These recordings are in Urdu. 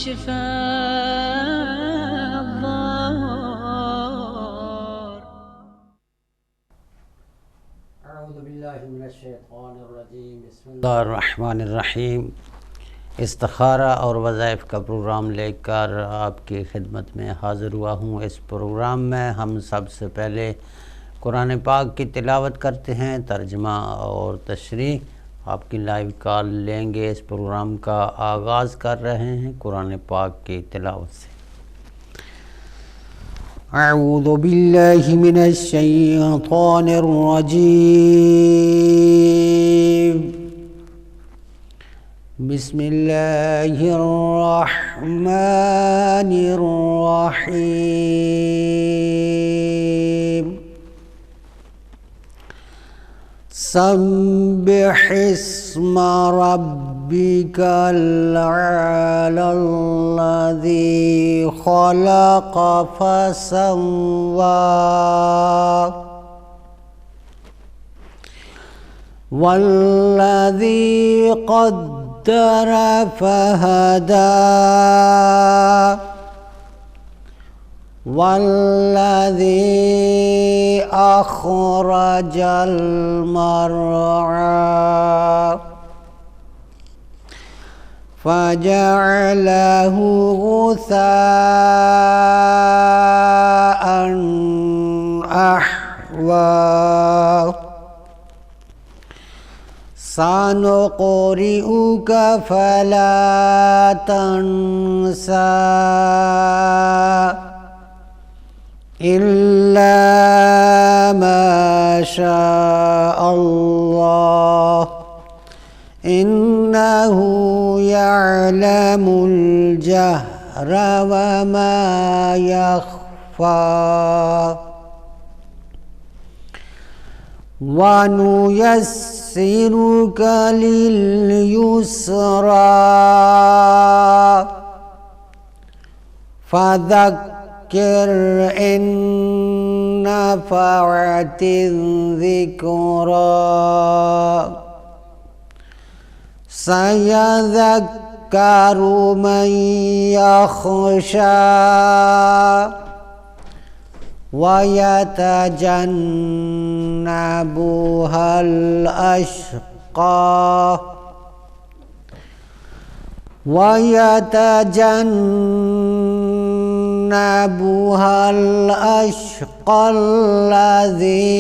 شفاء الضار. اعوذ باللہ من الشیطان الرجیم. بسم اللہ الرحمن الرحیم. استخارہ اور وظائف کا پروگرام لے کر آپ کی خدمت میں حاضر ہوا ہوں. اس پروگرام میں ہم سب سے پہلے قرآن پاک کی تلاوت کرتے ہیں، ترجمہ اور تشریح. آپ کی لائیو کال لیں گے. اس پروگرام کا آغاز کر رہے ہیں قرآن پاک کی تلاوت سے. اعوذ باللہ من الشیطان الرجیم. بسم اللہ الرحمن الرحیم. سبح اسم ربک الاعلی الذی خلق فسوی والذی قدر فہدی والذی اخرج المرعى فجعله غثاء أحوى. سنقرئك فلا تنسى إلا ما شاء الله إنه يعلم الجهر وما يخفى. ونيسرك لليسرى فذكر إن نفعت الذكرى سيذكر من يخشى ويتجنبها الأشقى الذي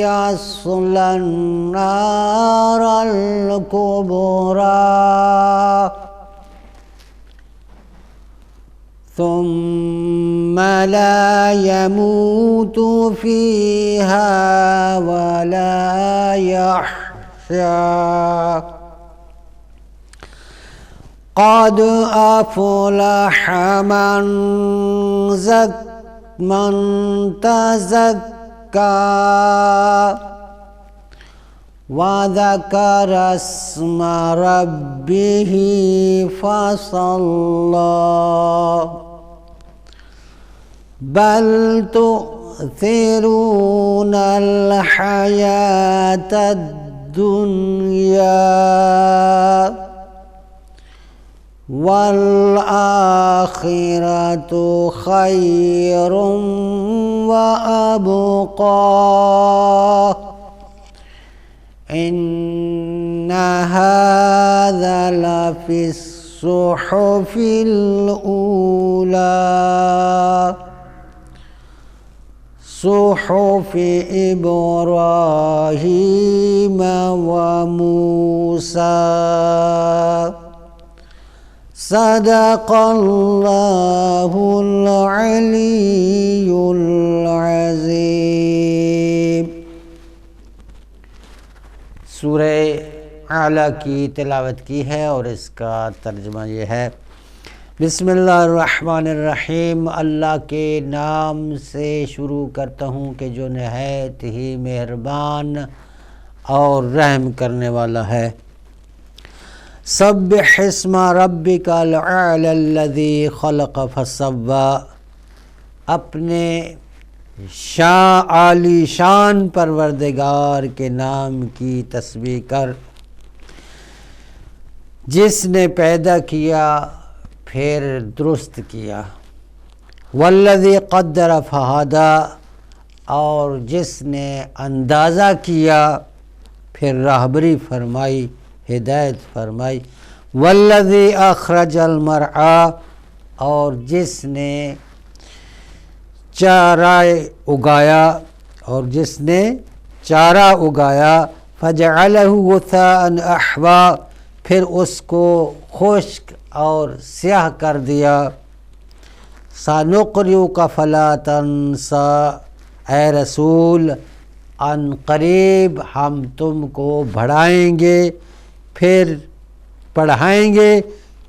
يصلى النار الكبرى ثم لا يموت فيها ولا يحيا. قد أفلح من تزكى وذكر اسم ربه فصلى. بل تؤثرون الحياة الدنيا والآخرة خير وأبقى. إن هذا لفي الصحف الأولى صحف إبراهيم وموسى. صدق اللہ العلی العظیم. سورہ اعلیٰ کی تلاوت کی ہے اور اس کا ترجمہ یہ ہے. بسم اللہ الرحمن الرحیم. اللہ کے نام سے شروع کرتا ہوں کہ جو نہایت ہی مہربان اور رحم کرنے والا ہے. سبح اسم ربک الاعلی الذی خلق فسوی. اپنے عالی شان پروردگار کے نام کی تسبیح کر جس نے پیدا کیا پھر درست کیا، والذی قدر فہدی اور جس نے اندازہ کیا پھر راہبری فرمائی، ہدایت فرمائی، والذی اخرج المرعی اور جس نے چارہ اگایا، فجعلہ غثاء احوا پھر اس کو خشک اور سیاہ کر دیا، سنقرئک فلا تنسى اے رسول ان قریب ہم تم کو بڑھائیں گے، پھر پڑھائیں گے،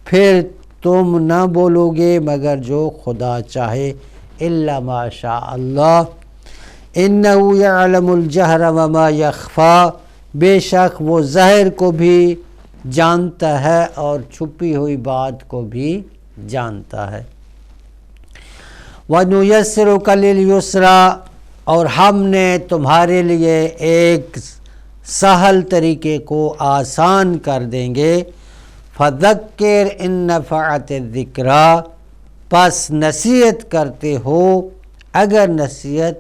پھر تم نہ بولو گے مگر جو خدا چاہے، الا ما شاء اللہ، انہ یعلم الجہر وما یخفی بے شک وہ ظاہر کو بھی جانتا ہے اور چھپی ہوئی بات کو بھی جانتا ہے، وَنُيَسِّرُكَ لِلْيُسْرَىٰ اور ہم نے تمہارے لیے ایک سہل طریقے کو آسان کر دیں گے، فَذَكِّرْ إِن نَفَعَتِ الذِّكْرَىٰ پس نصیحت کرتے ہو اگر نصیحت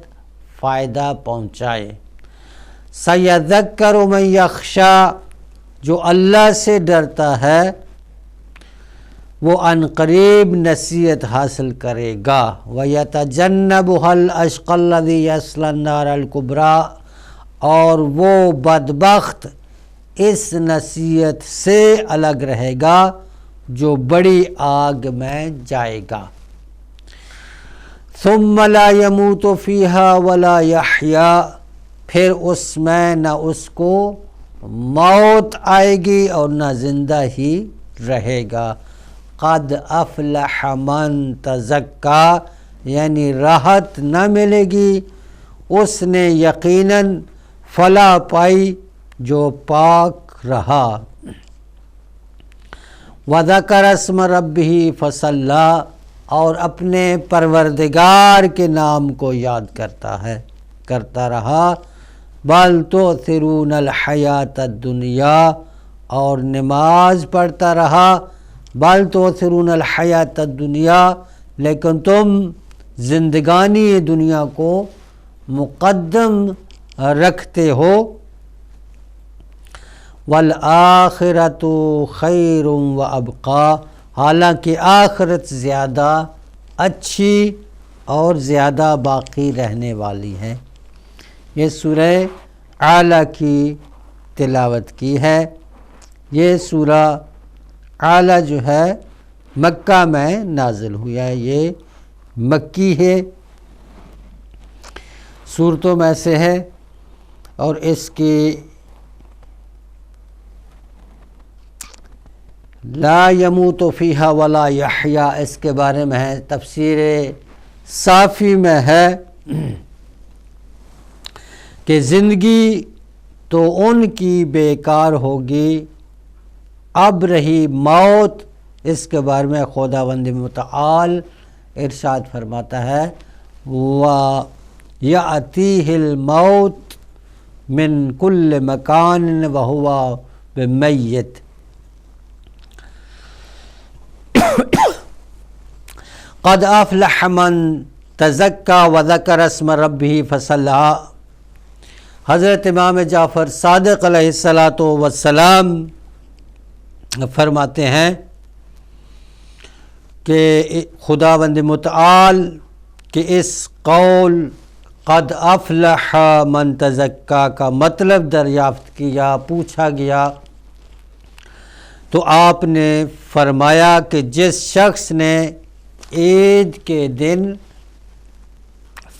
فائدہ پہنچائے، سَيَذَّكَّرُ مَن يَخْشَىٰ جو اللہ سے ڈرتا ہے وہ ان قریب نصیحت حاصل کرے گا، وَيَتَجَنَّبُهَا الْأَشْقَى الَّذِي يَصْلَى النَّارَ الْكُبْرَىٰ اور وہ بدبخت اس نصیحت سے الگ رہے گا جو بڑی آگ میں جائے گا، ثُمَّ لَا يَمُوتُ فِيهَا وَلَا يَحْيَىٰ پھر اس میں نہ اس کو موت آئے گی اور نہ زندہ ہی رہے گا، قد افلح من تزکا یعنی راحت نہ ملے گی اس نے یقیناً فلاح پائی جو پاک رہا، وذکر اسم ربہ فصلی اور اپنے پروردگار کے نام کو یاد کرتا رہا، بل تؤثرون الحیات الدنیا اور نماز پڑھتا رہا، بل تؤثرون الحیات الدنیا لیکن تم زندگانی دنیا کو مقدم رکھتے ہو، والآخرۃ خیر وابقیٰ حالانکہ آخرت زیادہ اچھی اور زیادہ باقی رہنے والی ہے۔ یہ سورہ اعلیٰ کی تلاوت کی ہے۔ یہ سورہ اعلیٰ جو ہے مکہ میں نازل ہوئی ہے، یہ مکی ہے، سورتوں میں سے ہے، اور اس کی لا یموت فیہا ولا یحییٰ اس کے بارے میں ہے، تفسیر صافی میں ہے کہ زندگی تو ان کی بیکار ہوگی، اب رہی موت، اس کے بارے میں خداوند متعال ارشاد فرماتا ہے، وَيَأْتِيهِ الْمَوْتُ مِنْ كُلِّ مَكَانٍ وَهُوَ بِمَيِّتٍ قد افلح من تزکا وذکر اسم ربہ فصلی۔ حضرت امام جعفر صادق علیہ السلام فرماتے ہیں کہ خداوند متعال کے اس قول قد افلح من تزکا کا مطلب دریافت کیا، پوچھا گیا تو آپ نے فرمایا کہ جس شخص نے عید کے دن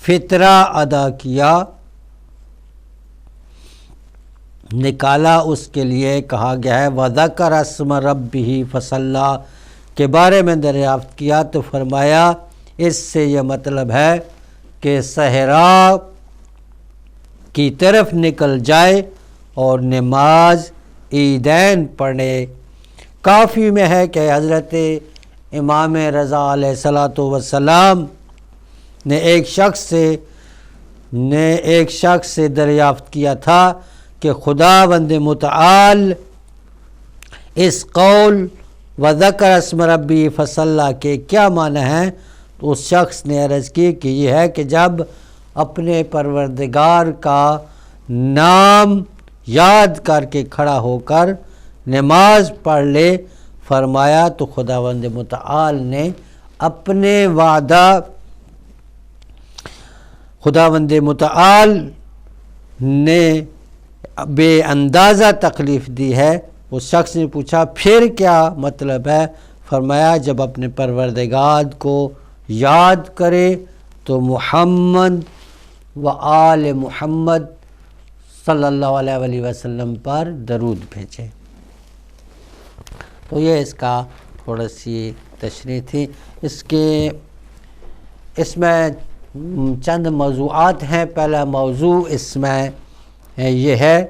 فطرہ ادا کیا، نکالا، اس کے لیے کہا گیا ہے وذکر اسم ربہ فصلی کے بارے میں دریافت کیا تو فرمایا اس سے یہ مطلب ہے کہ صحرا کی طرف نکل جائے اور نماز عیدین پڑھے۔ کافی میں ہے کہ حضرت امام رضا علیہ السلام نے ایک شخص سے دریافت کیا تھا کہ خداوند متعال اس قول وذکر اسم ربی فصلی کے کیا معنی ہے؟ تو اس شخص نے عرض کی کہ یہ ہے کہ جب اپنے پروردگار کا نام یاد کر کے کھڑا ہو کر نماز پڑھ لے۔ فرمایا تو خداوند متعال نے اپنے وعدہ خداوند متعال نے بے اندازہ تکلیف دی ہے۔ اس شخص نے پوچھا پھر کیا مطلب ہے؟ فرمایا جب اپنے پروردگار کو یاد کرے تو محمد و آل محمد صلی اللہ علیہ وآلہ وسلم پر درود بھیجے۔ تو یہ اس کا تھوڑا سی تشریح تھی۔ اس میں چند موضوعات ہیں۔ پہلا موضوع اس میں یہ ہے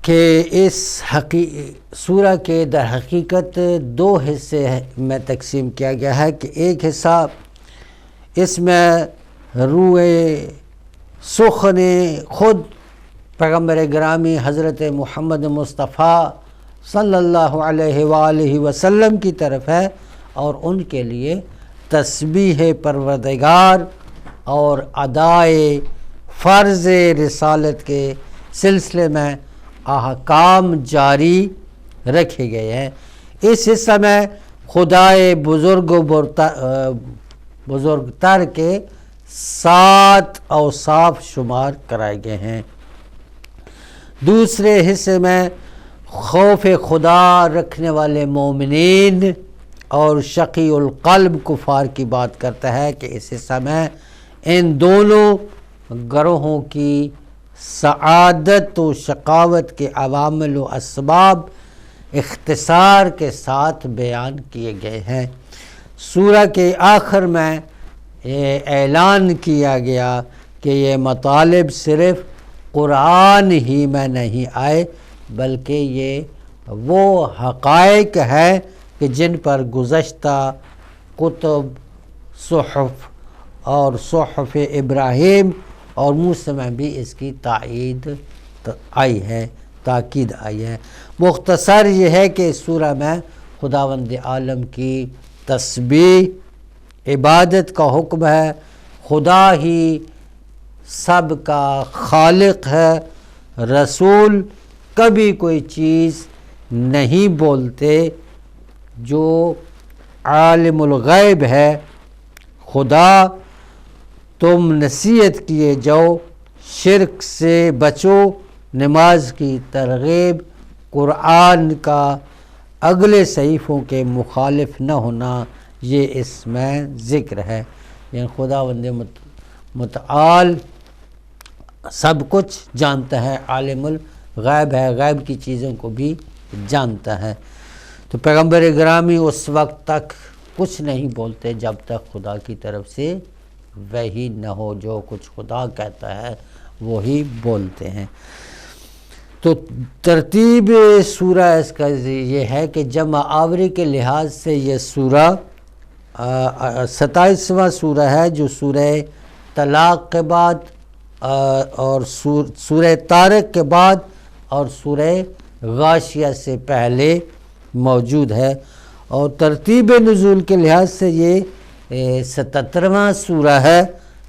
کہ اس سورہ کے در حقیقت دو حصے میں تقسیم کیا گیا ہے کہ ایک حصہ اس میں روح سخن خود پیغمبر گرامی حضرت محمد مصطفیٰ صلی اللہ علیہ وآلہ وسلم کی طرف ہے، اور ان کے لیے تسبیح پروردگار اور ادائے فرض رسالت کے سلسلے میں احکام جاری رکھے گئے ہیں۔ اس حصہ میں خدائے بزرگ تر کے 7 اوصاف شمار کرائے گئے ہیں۔ دوسرے حصے میں خوف خدا رکھنے والے مومنین اور شقی القلب کفار کی بات کرتا ہے کہ اس حصہ میں ان دونوں گروہوں کی سعادت و شقاوت کے عوامل و اسباب اختصار کے ساتھ بیان کیے گئے ہیں۔ سورہ کے آخر میں یہ اعلان کیا گیا کہ یہ مطالب صرف قرآن ہی میں نہیں آئے، بلکہ یہ وہ حقائق ہے کہ جن پر گزشتہ کتب، صحف اور صحف ابراہیم اور موسیٰ میں بھی اس کی تاکید آئی ہے۔ مختصر یہ ہے کہ اس سورہ میں خداوند عالم کی تسبیح عبادت کا حکم ہے۔ خدا ہی سب کا خالق ہے۔ رسول کبھی کوئی چیز نہیں بولتے جو عالم الغیب ہے۔ خدا تم نصیحت کیے جاؤ، شرک سے بچو، نماز کی ترغیب، قرآن کا اگلے صحیفوں کے مخالف نہ ہونا، یہ اس میں ذکر ہے۔ یعنی خداوند متعال سب کچھ جانتا ہے، عالم الغیب ہے، غیب کی چیزوں کو بھی جانتا ہے۔ تو پیغمبر گرامی اس وقت تک کچھ نہیں بولتے جب تک خدا کی طرف سے وحی نہ ہو، جو کچھ خدا کہتا ہے وہی بولتے ہیں۔ تو ترتیب سورہ اس کا یہ ہے کہ جمع آوری کے لحاظ سے یہ سورہ 27واں سورہ ہے، جو سورہ طلاق کے بعد اور سورہ طارق کے بعد اور سورہ غاشیہ سے پہلے موجود ہے، اور ترتیب نزول کے لحاظ سے یہ 77واں سورہ ہے۔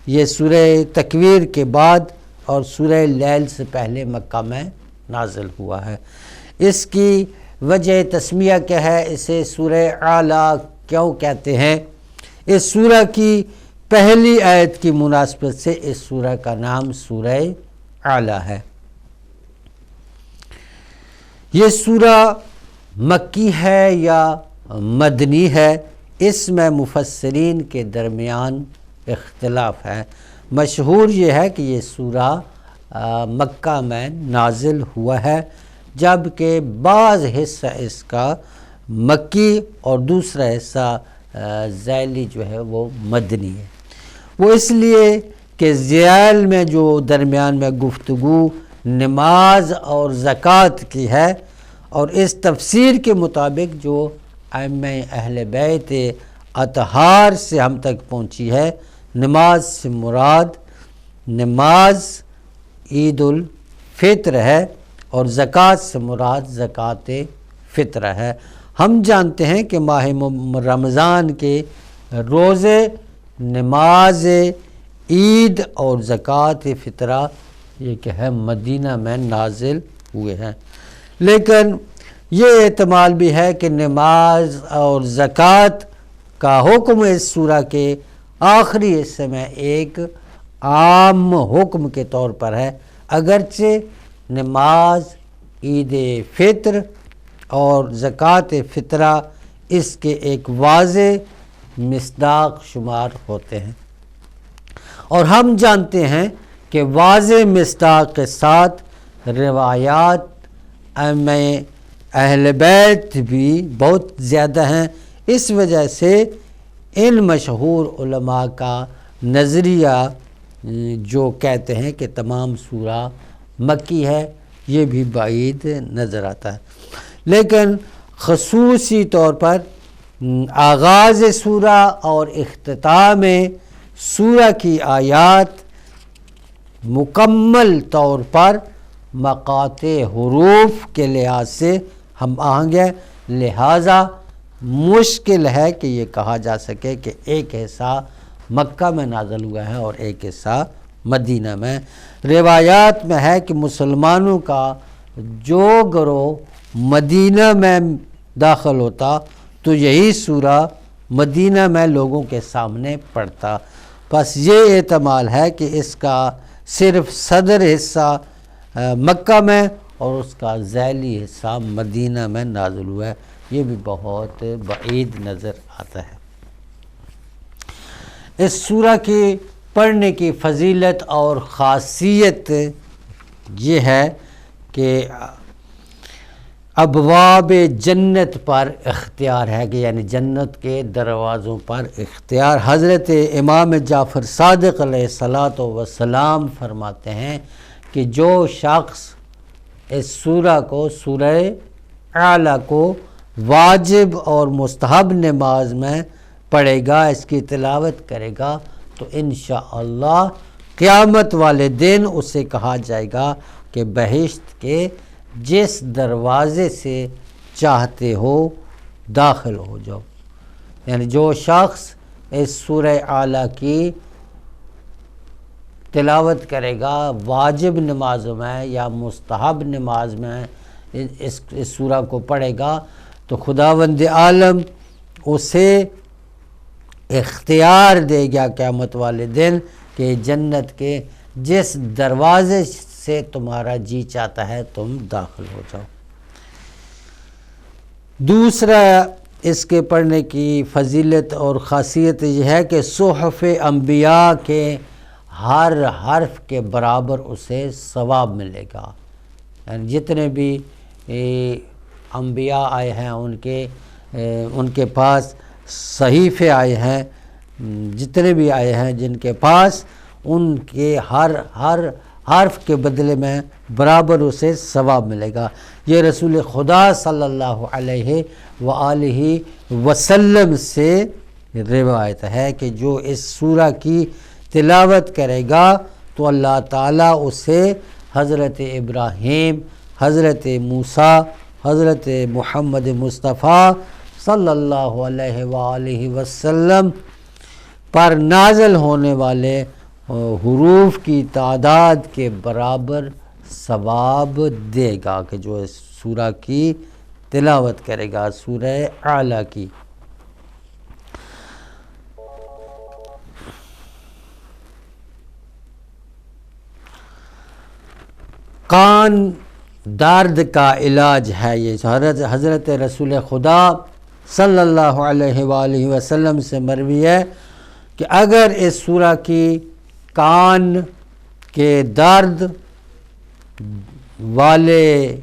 یہ سورہ تکویر کے بعد اور سورہ لیل سے پہلے مکہ میں نازل ہوا ہے۔ اس کی وجہ تسمیہ کیا ہے؟ اسے سورہ اعلیٰ کیوں کہتے ہیں؟ اس سورہ کی پہلی آیت کی مناسبت سے اس سورہ کا نام سورہ اعلیٰ ہے۔ یہ سورہ مکی ہے یا مدنی ہے، اس میں مفسرین کے درمیان اختلاف ہے۔ مشہور یہ ہے کہ یہ سورہ مکہ میں نازل ہوا ہے، جبکہ بعض حصہ اس کا مکی اور دوسرا حصہ ذیلی جو ہے وہ مدنی ہے۔ وہ اس لیے کہ ذیل میں جو درمیان میں گفتگو نماز اور زکوٰۃ کی ہے، اور اس تفسیر کے مطابق جو ائمہ اہل بیت اطہار سے ہم تک پہنچی ہے، نماز سے مراد نماز عید الفطر ہے، اور زکوٰۃ سے مراد زکوٰۃ فطر ہے۔ ہم جانتے ہیں کہ ماہ رمضان کے روزے، نماز عید اور زکوٰۃ فطرہ یہ کہ ہے مدینہ میں نازل ہوئے ہیں، لیکن یہ احتمال بھی ہے کہ نماز اور زکوٰۃ کا حکم اس سورہ کے آخری حصے میں ایک عام حکم کے طور پر ہے، اگرچہ نماز، عید فطر اور زکوٰۃ فطرہ اس کے ایک واضح مصداق شمار ہوتے ہیں، اور ہم جانتے ہیں کہ واضح مصداق کے ساتھ روایات اہل بیت بھی بہت زیادہ ہیں۔ اس وجہ سے ان مشہور علماء کا نظریہ جو کہتے ہیں کہ تمام سورہ مکی ہے، یہ بھی بعید نظر آتا ہے، لیکن خصوصی طور پر آغاز سورہ اور اختتام سورہ کی آیات مکمل طور پر مقاطع حروف کے لحاظ سے ہم آہنگ ہے، لہٰذا مشکل ہے کہ یہ کہا جا سکے کہ ایک حصہ مکہ میں نازل ہوا ہے اور ایک حصہ مدینہ میں۔ روایات میں ہے کہ مسلمانوں کا جو گروہ مدینہ میں داخل ہوتا تو یہی سورہ مدینہ میں لوگوں کے سامنے پڑھتا، بس یہ احتمال ہے کہ اس کا صرف صدر حصہ مکہ میں اور اس کا ذیلی حصہ مدینہ میں نازل ہوا ہے، یہ بھی بہت بعید نظر آتا ہے۔ اس سورہ کی پڑھنے کی فضیلت اور خاصیت یہ ہے کہ ابواب جنت پر اختیار ہے، کہ یعنی جنت کے دروازوں پر اختیار۔ حضرت امام جعفر صادق علیہ السلام فرماتے ہیں کہ جو شخص اس سورہ کو، سورہ اعلیٰ کو واجب اور مستحب نماز میں پڑھے گا، اس کی تلاوت کرے گا، تو انشاءاللہ قیامت والے دن اسے کہا جائے گا کہ بہشت کے جس دروازے سے چاہتے ہو داخل ہو جاؤ۔ یعنی جو شخص اس سورہ اعلیٰ کی تلاوت کرے گا واجب نمازوں میں یا مستحب نماز میں، اس سورہ کو پڑھے گا تو خداوند عالم اسے اختیار دے گا قیامت والے دن کہ جنت کے جس دروازے سے تمہارا جی چاہتا ہے تم داخل ہو جاؤ۔ دوسرا اس کے پڑھنے کی فضیلت اور خاصیت یہ ہے کہ صحف انبیاء کے ہر حرف کے برابر اسے ثواب ملے گا، یعنی جتنے بھی انبیاء آئے ہیں ان کے پاس صحیفے آئے ہیں، جتنے بھی آئے ہیں جن کے پاس، ان کے ہر حرف کے بدلے میں برابر اسے ثواب ملے گا۔ یہ رسول خدا صلی اللہ علیہ وآلہ وسلم سے روایت ہے کہ جو اس سورہ کی تلاوت کرے گا تو اللہ تعالیٰ اسے حضرت ابراہیم، حضرت موسیٰ، حضرت محمد مصطفیٰ صلی اللہ علیہ وآلہ وسلم پر نازل ہونے والے حروف کی تعداد کے برابر ثواب دے گا کہ جو اس سورہ کی تلاوت کرے گا، سورہ اعلیٰ کی۔ کان درد کا علاج ہے، یہ حضرت رسول خدا صلی اللہ علیہ وآلہ وسلم سے مروی ہے کہ اگر اس سورہ کی کان کے درد والے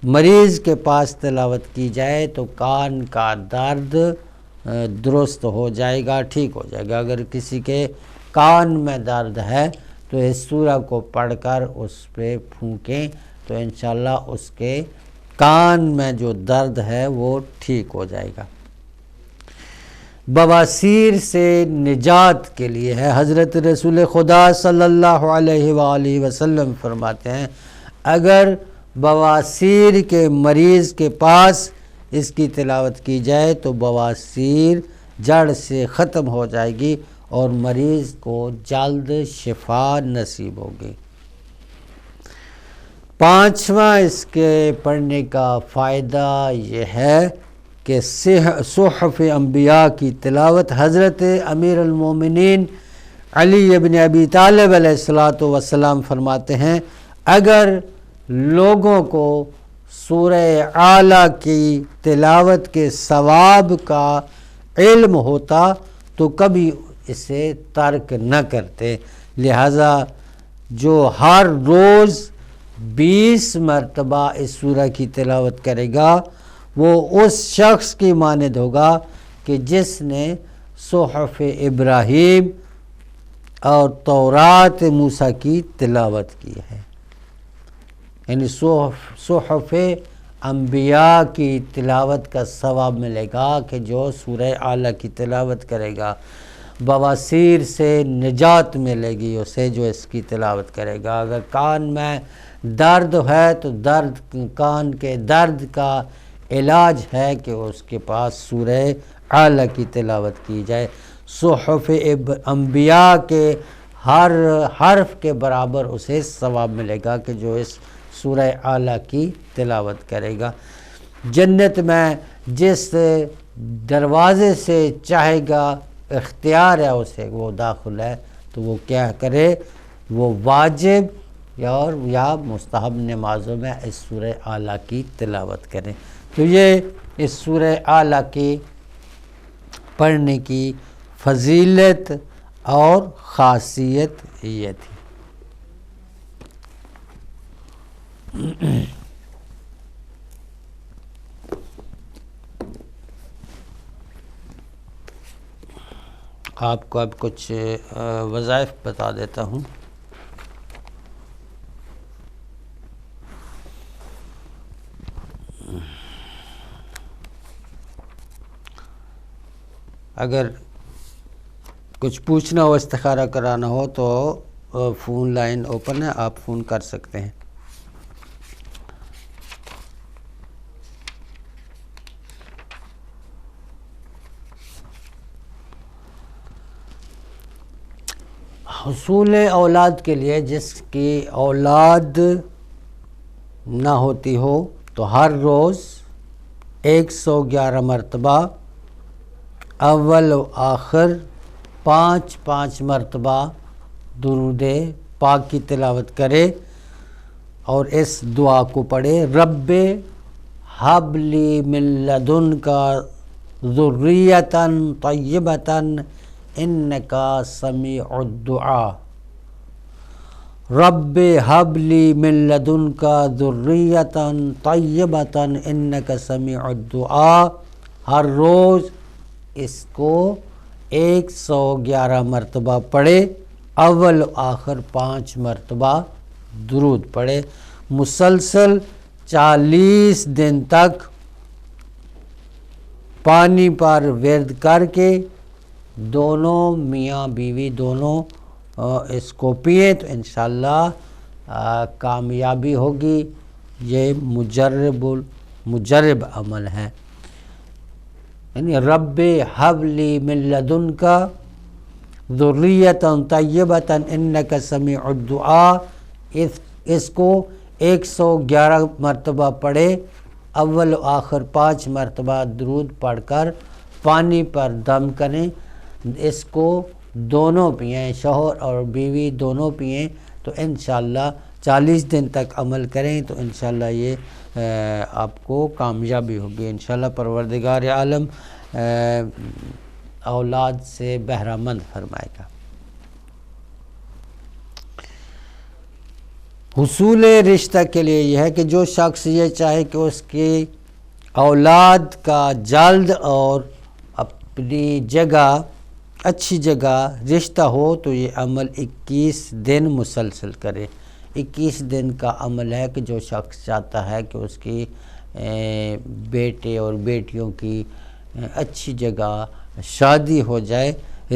مریض کے پاس تلاوت کی جائے تو کان کا درد درست ہو جائے گا، ٹھیک ہو جائے گا۔ اگر کسی کے کان میں درد ہے تو اس سورہ کو پڑھ کر اس پہ پھونکیں تو انشاءاللہ اس کے کان میں جو درد ہے وہ ٹھیک ہو جائے گا۔ بواسیر سے نجات کے لیے ہے، حضرت رسول خدا صلی اللہ علیہ وآلہ وسلم فرماتے ہیں اگر بواسیر کے مریض کے پاس اس کی تلاوت کی جائے تو بواسیر جڑ سے ختم ہو جائے گی اور مریض کو جلد شفا نصیب ہوگی۔ پانچواں اس کے پڑھنے کا فائدہ یہ ہے کہ صحف انبیاء کی تلاوت حضرت امیر المومنین علی ابن ابی طالب علیہ الصلاۃ والسلام فرماتے ہیں، اگر لوگوں کو سورہ اعلیٰ کی تلاوت کے ثواب کا علم ہوتا تو کبھی اسے ترک نہ کرتے، لہذا جو ہر روز 20 مرتبہ اس سورہ کی تلاوت کرے گا وہ اس شخص کی مانند ہوگا کہ جس نے صحف ابراہیم اور تورات موسیٰ کی تلاوت کی ہے، یعنی صحف انبیاء کی تلاوت کا ثواب ملے گا کہ جو سورہ اعلیٰ کی تلاوت کرے گا۔ بواسیر سے نجات ملے گی اسے جو اس کی تلاوت کرے گا۔ اگر کان میں درد ہے تو کان کے درد کا علاج ہے کہ اس کے پاس سورہ اعلیٰ کی تلاوت کی جائے۔ صحف انبیاء کے ہر حرف کے برابر اسے ثواب ملے گا کہ جو اس سورہ اعلیٰ کی تلاوت کرے گا۔ جنت میں جس دروازے سے چاہے گا اختیار ہے اسے وہ داخل ہے تو وہ کیا کرے، وہ واجب یا مستحب نمازوں میں اس سورہ اعلیٰ کی تلاوت کریں۔ تو یہ اس سورہ اعلیٰ کی پڑھنے کی فضیلت اور خاصیت یہ تھی۔ آپ کو اب کچھ وظائف بتا دیتا ہوں۔ اگر کچھ پوچھنا ہو، استخارہ کرانا ہو تو فون لائن اوپن ہے، آپ فون کر سکتے ہیں۔ حصول اولاد کے لیے جس کی اولاد نہ ہوتی ہو تو ہر روز 111 مرتبہ اول و آخر 5 مرتبہ درود پاک کی تلاوت کرے اور اس دعا کو پڑھے، رب ہب لی من لدنکا ذریۃ طیبۃ انکا سمیع الدعاء، رب ہب لی من لدنکا ذریۃ طیبۃ انکا سمیع الدعاء۔ ہر روز اس کو 111 مرتبہ پڑھے، اول آخر 5 مرتبہ درود پڑھے، مسلسل 40 دن تک پانی پر ورد کر کے دونوں میاں بیوی دونوں اس کو پئیں تو انشاءاللہ کامیابی ہوگی۔ یہ مجرب عمل ہے، یعنی رب ہب لی من لدنکا ذریۃ طیبۃ انک سمیع الدعاء، اس کو 111 مرتبہ پڑھے، اول و آخر 5 مرتبہ درود پڑھ کر پانی پر دم کریں، اس کو دونوں پئیں، شوہر اور بیوی دونوں پئیں تو انشاءاللہ 40 دن تک عمل کریں تو انشاءاللہ یہ آپ کو کامیابی ہوگی انشاءاللہ۔ پروردگار عالم اولاد سے بہرہ مند فرمائے گا۔ حصول رشتہ کے لیے یہ ہے کہ جو شخص یہ چاہے کہ اس کی اولاد کا جلد اور اپنی جگہ اچھی جگہ رشتہ ہو تو یہ عمل 21 دن مسلسل کرے۔ 21 دن کا عمل ہے کہ جو شخص چاہتا ہے کہ اس کی بیٹے اور بیٹیوں کی اچھی جگہ شادی ہو جائے،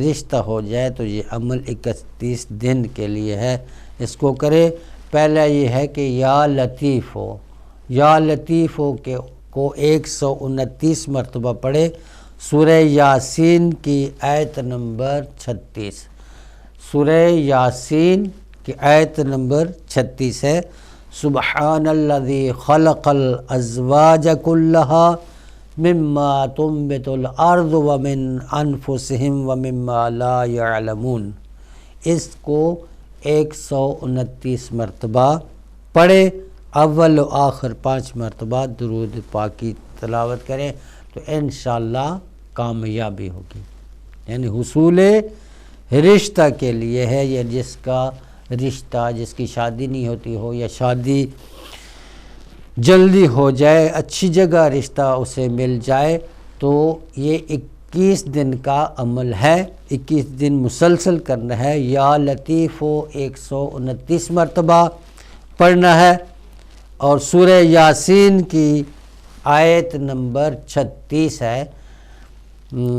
رشتہ ہو جائے تو یہ عمل 31 دن کے لیے ہے، اس کو کرے۔ پہلا یہ ہے کہ یا لطیف ہو کہ کو 129 مرتبہ پڑھے۔ سورہ یاسین کی آیت نمبر 36، سورہ یاسین کی آیت نمبر 36 ہے، سبحان الذی خلق الازواج کلہا مما تنبت الارض ومن انفسہم ومما لا یعلمون۔ اس کو 129 مرتبہ پڑھے، اول و آخر 5 مرتبہ درود پاک کی تلاوت کریں تو انشاءاللہ کامیابی ہوگی۔ یعنی حصول رشتہ کے لیے ہے، یا جس کا رشتہ، جس کی شادی نہیں ہوتی ہو یا شادی جلدی ہو جائے، اچھی جگہ رشتہ اسے مل جائے، تو یہ 21 دن کا عمل ہے، 21 دن مسلسل کرنا ہے۔ یا لطیف و 129 مرتبہ پڑھنا ہے، اور سورہ یاسین کی آیت نمبر 36 ہے،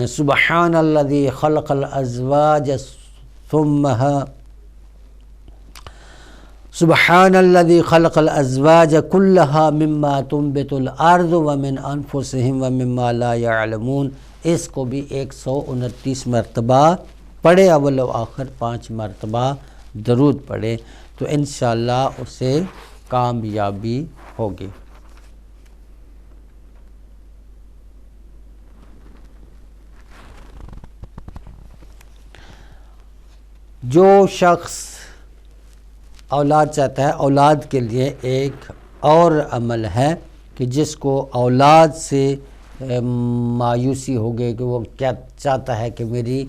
سبحان الذی خلق الازواج سبحان الذی خلق الازواج کلہا مما تنبت الارض ومن انفسہم ومما لا یعلمون۔ اس کو بھی 129 مرتبہ پڑھے، اول و آخر 5 مرتبہ درود پڑھے تو انشاءاللہ اسے کامیابی ہوگی۔ جو شخص اولاد چاہتا ہے، اولاد کے لیے ایک اور عمل ہے کہ جس کو اولاد سے مایوسی ہو گئی کہ وہ کیا چاہتا ہے کہ میری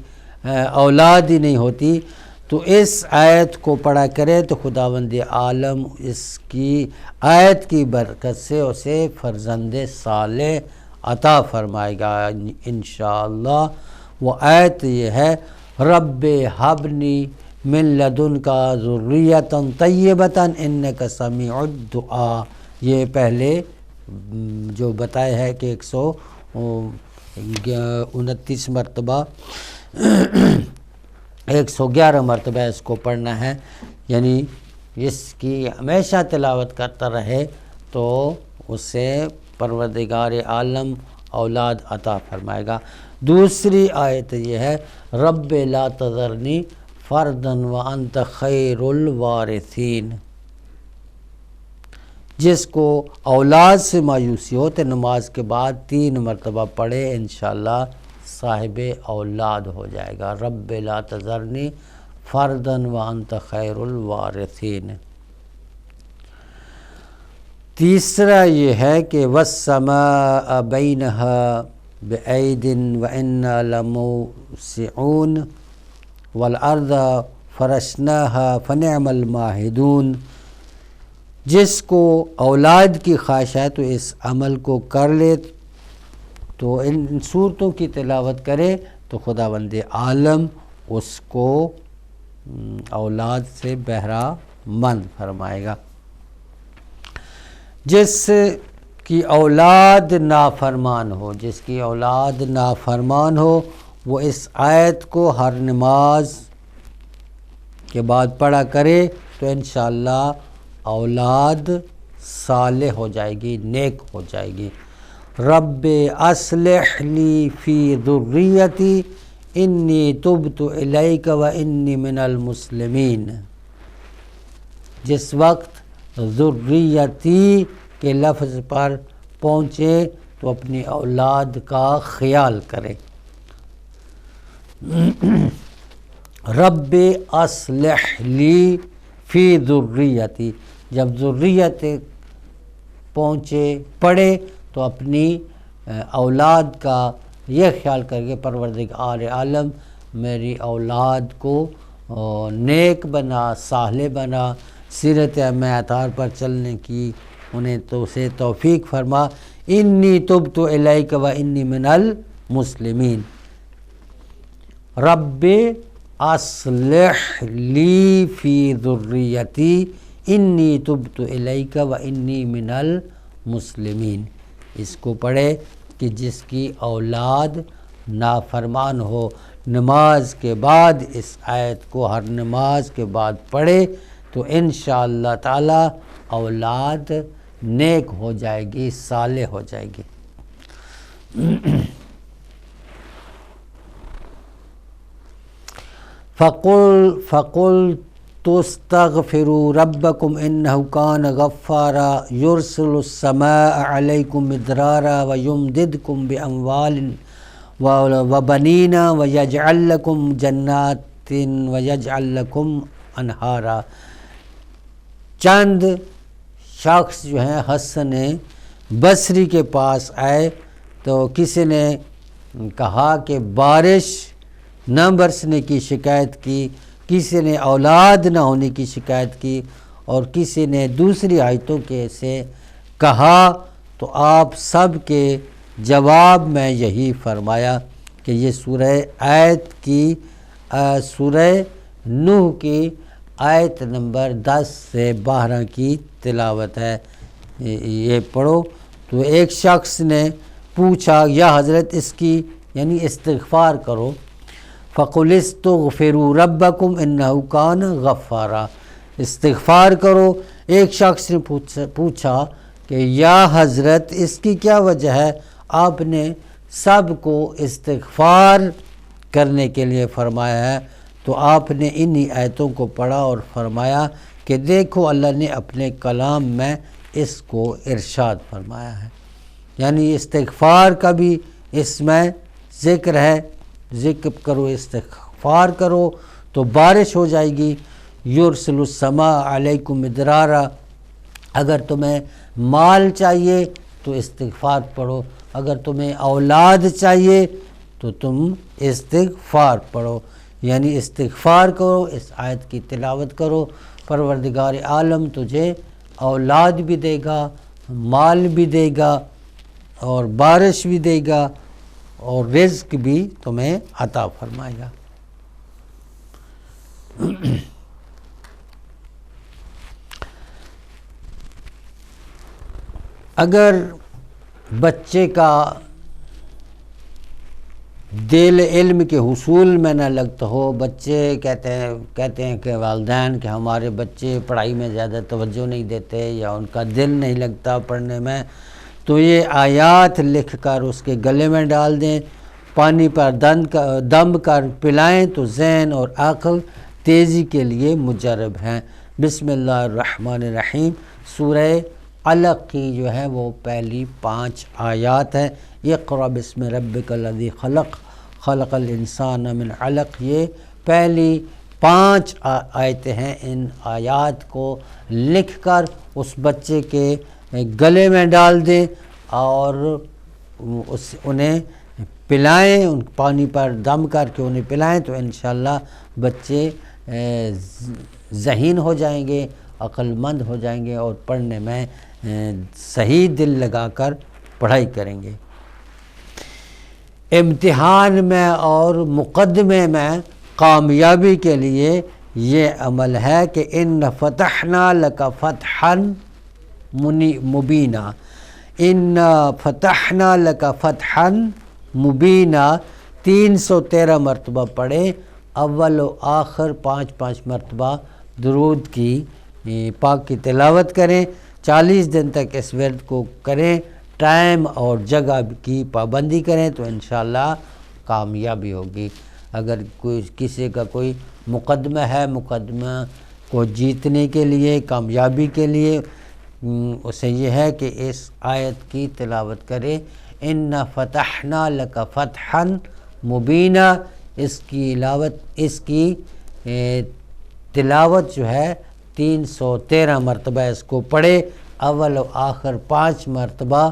اولاد ہی نہیں ہوتی، تو اس آیت کو پڑھا کرے تو خداوند عالم اس کی آیت کی برکت سے اسے فرزند صالح عطا فرمائے گا انشاءاللہ۔ وہ آیت یہ ہے، رب حبنی من لدنکا ذریۃ طیبۃ انک سمیع الدعاء۔ یہ پہلے جو بتایا ہے کہ 129 مرتبہ 111 مرتبہ اس کو پڑھنا ہے، یعنی اس کی ہمیشہ تلاوت کرتا رہے تو اسے پروردگار عالم اولاد عطا فرمائے گا۔ دوسری آیت یہ ہے، رب لا تذرنی فردا وانت خیر الوارثین۔ جس کو اولاد سے مایوسی ہو تو نماز کے بعد 3 مرتبہ پڑھے، انشاءاللہ صاحب اولاد ہو جائے گا۔ رب لا تذرنی فردا وانت خیر الوارثین۔ تیسرا یہ ہے کہ والسماء بینہا بعید وإنا لموسعون والارض فرشناها فنعم الماہدون۔ جس کو اولاد کی خواہش ہے تو اس عمل کو کر لے، تو ان صورتوں کی تلاوت کرے تو خداوند عالم اس کو اولاد سے بہرہ مند فرمائے گا۔ جس کی اولاد نافرمان ہو، جس کی اولاد نافرمان ہو، وہ اس آیت کو ہر نماز کے بعد پڑھا کرے تو انشاءاللہ اولاد صالح ہو جائے گی، نیک ہو جائے گی۔ رب اصلح لی فی ذریتی انی تبت الیک وانی من المسلمین۔ جس وقت ذریتی کے لفظ پر پہنچے تو اپنی اولاد کا خیال کرے۔ رب اصلح لی فی ذریتی، جب ذریت پہنچے پڑھے تو اپنی اولاد کا یہ خیال کر کے پروردگار عالم میری اولاد کو نیک بنا، صالح بنا، سیرت معطار پر چلنے کی انہیں تو اسے توفیق فرما۔ انی تبت الیک وانی من المسلمین۔ رب اصلح لی فی ذریتی انی تبت الیک وانی من المسلمین۔ اس کو پڑھے کہ جس کی اولاد نافرمان ہو، نماز کے بعد اس آیت کو ہر نماز کے بعد پڑھے تو انشاءاللہ تعالی اولاد نیک ہو جائے گی، صالح ہو جائے گی۔ فَقُلْ تُسْتَغْفِرُوا رَبَّكُمْ إِنَّهُ كَانَ غَفَّارًا يُرْسِلُ السَّمَاءَ عَلَيْكُمْ مِدْرَارًا وَيُمْدِدْكُمْ بِأَمْوَالٍ وَبَنِينَ وَيَجْعَلْ لَكُمْ جَنَّاتٍ وَيَجْعَلْ لَكُمْ أَنْهَارًا۔ چند شخص جو ہیں حسن بصری کے پاس آئے تو کسی نے کہا کہ بارش نہ برسنے کی شکایت کی، کسی نے اولاد نہ ہونے کی شکایت کی، اور کسی نے دوسری آیتوں کے سے کہا، تو آپ سب کے جواب میں یہی فرمایا کہ یہ سورہ نوح کی آیت نمبر 10 سے 12 کی تلاوت ہے، یہ پڑھو۔ تو ایک شخص نے پوچھا یا حضرت اس کی یعنی استغفار کرو، فَقُلِ اسْتَغْفِرُوا رَبَّكُمْ إِنَّهُ كَانَ غَفَّارًا، استغفار کرو۔ ایک شخص نے پوچھا کہ یا حضرت اس کی کیا وجہ ہے؟ آپ نے سب کو استغفار کرنے کے لیے فرمایا ہے، تو آپ نے انہی آیتوں کو پڑھا اور فرمایا کہ دیکھو اللہ نے اپنے کلام میں اس کو ارشاد فرمایا ہے، یعنی استغفار کا بھی اس میں ذکر ہے، ذکر کرو، استغفار کرو تو بارش ہو جائے گی۔ یرسل السماء علیکم مدرارا، اگر تمہیں مال چاہیے تو استغفار پڑھو، اگر تمہیں اولاد چاہیے تو تم استغفار پڑھو، یعنی استغفار کرو، اس آیت کی تلاوت کرو، پروردگار عالم تجھے اولاد بھی دے گا، مال بھی دے گا، اور بارش بھی دے گا، اور رزق بھی تمہیں عطا فرمائے گا۔ اگر بچے کا دل علم کے حصول میں نہ لگتا ہو، بچے کہتے ہیں کہ والدین کہ ہمارے بچے پڑھائی میں زیادہ توجہ نہیں دیتے یا ان کا دل نہیں لگتا پڑھنے میں، تو یہ آیات لکھ کر اس کے گلے میں ڈال دیں، پانی پر دم کر پلائیں تو ذہن اور عقل تیزی کے لیے مجرب ہیں۔ بسم اللہ الرحمن الرحیم، سورہ علق کی جو ہے وہ پہلی 5 آیات ہیں۔ اقرأ بسم ربک الذی خلق، خلق الانسان من علق، یہ پہلی 5 آیتیں ہیں۔ ان آیات کو لکھ کر اس بچے کے گلے میں ڈال دیں اور انہیں پلائیں، ان پانی پر دم کر کے انہیں پلائیں تو انشاءاللہ بچے ذہین ہو جائیں گے، عقل مند ہو جائیں گے، اور پڑھنے میں صحیح دل لگا کر پڑھائی کریں گے۔ امتحان میں اور مقدمے میں کامیابی کے لیے یہ عمل ہے کہ ان فتحنا لک فتحا مبینہ، ان فتحنا لک فتحا مبینہ 313 مرتبہ پڑھیں، اول و آخر 5 مرتبہ درود کی پاک کی تلاوت کریں، 40 دن تک اس ورد کو کریں، ٹائم اور جگہ کی پابندی کریں تو انشاءاللہ کامیابی ہوگی۔ اگر کسی کا کوئی مقدمہ ہے، مقدمہ کو جیتنے کے لیے، کامیابی کے لیے، اسے یہ ہے کہ اس آیت کی تلاوت کرے، ان فتحنا لک فتحا مبینہ، اس کی تلاوت جو ہے 313 مرتبہ اس کو پڑھے، اول و آخر 5 مرتبہ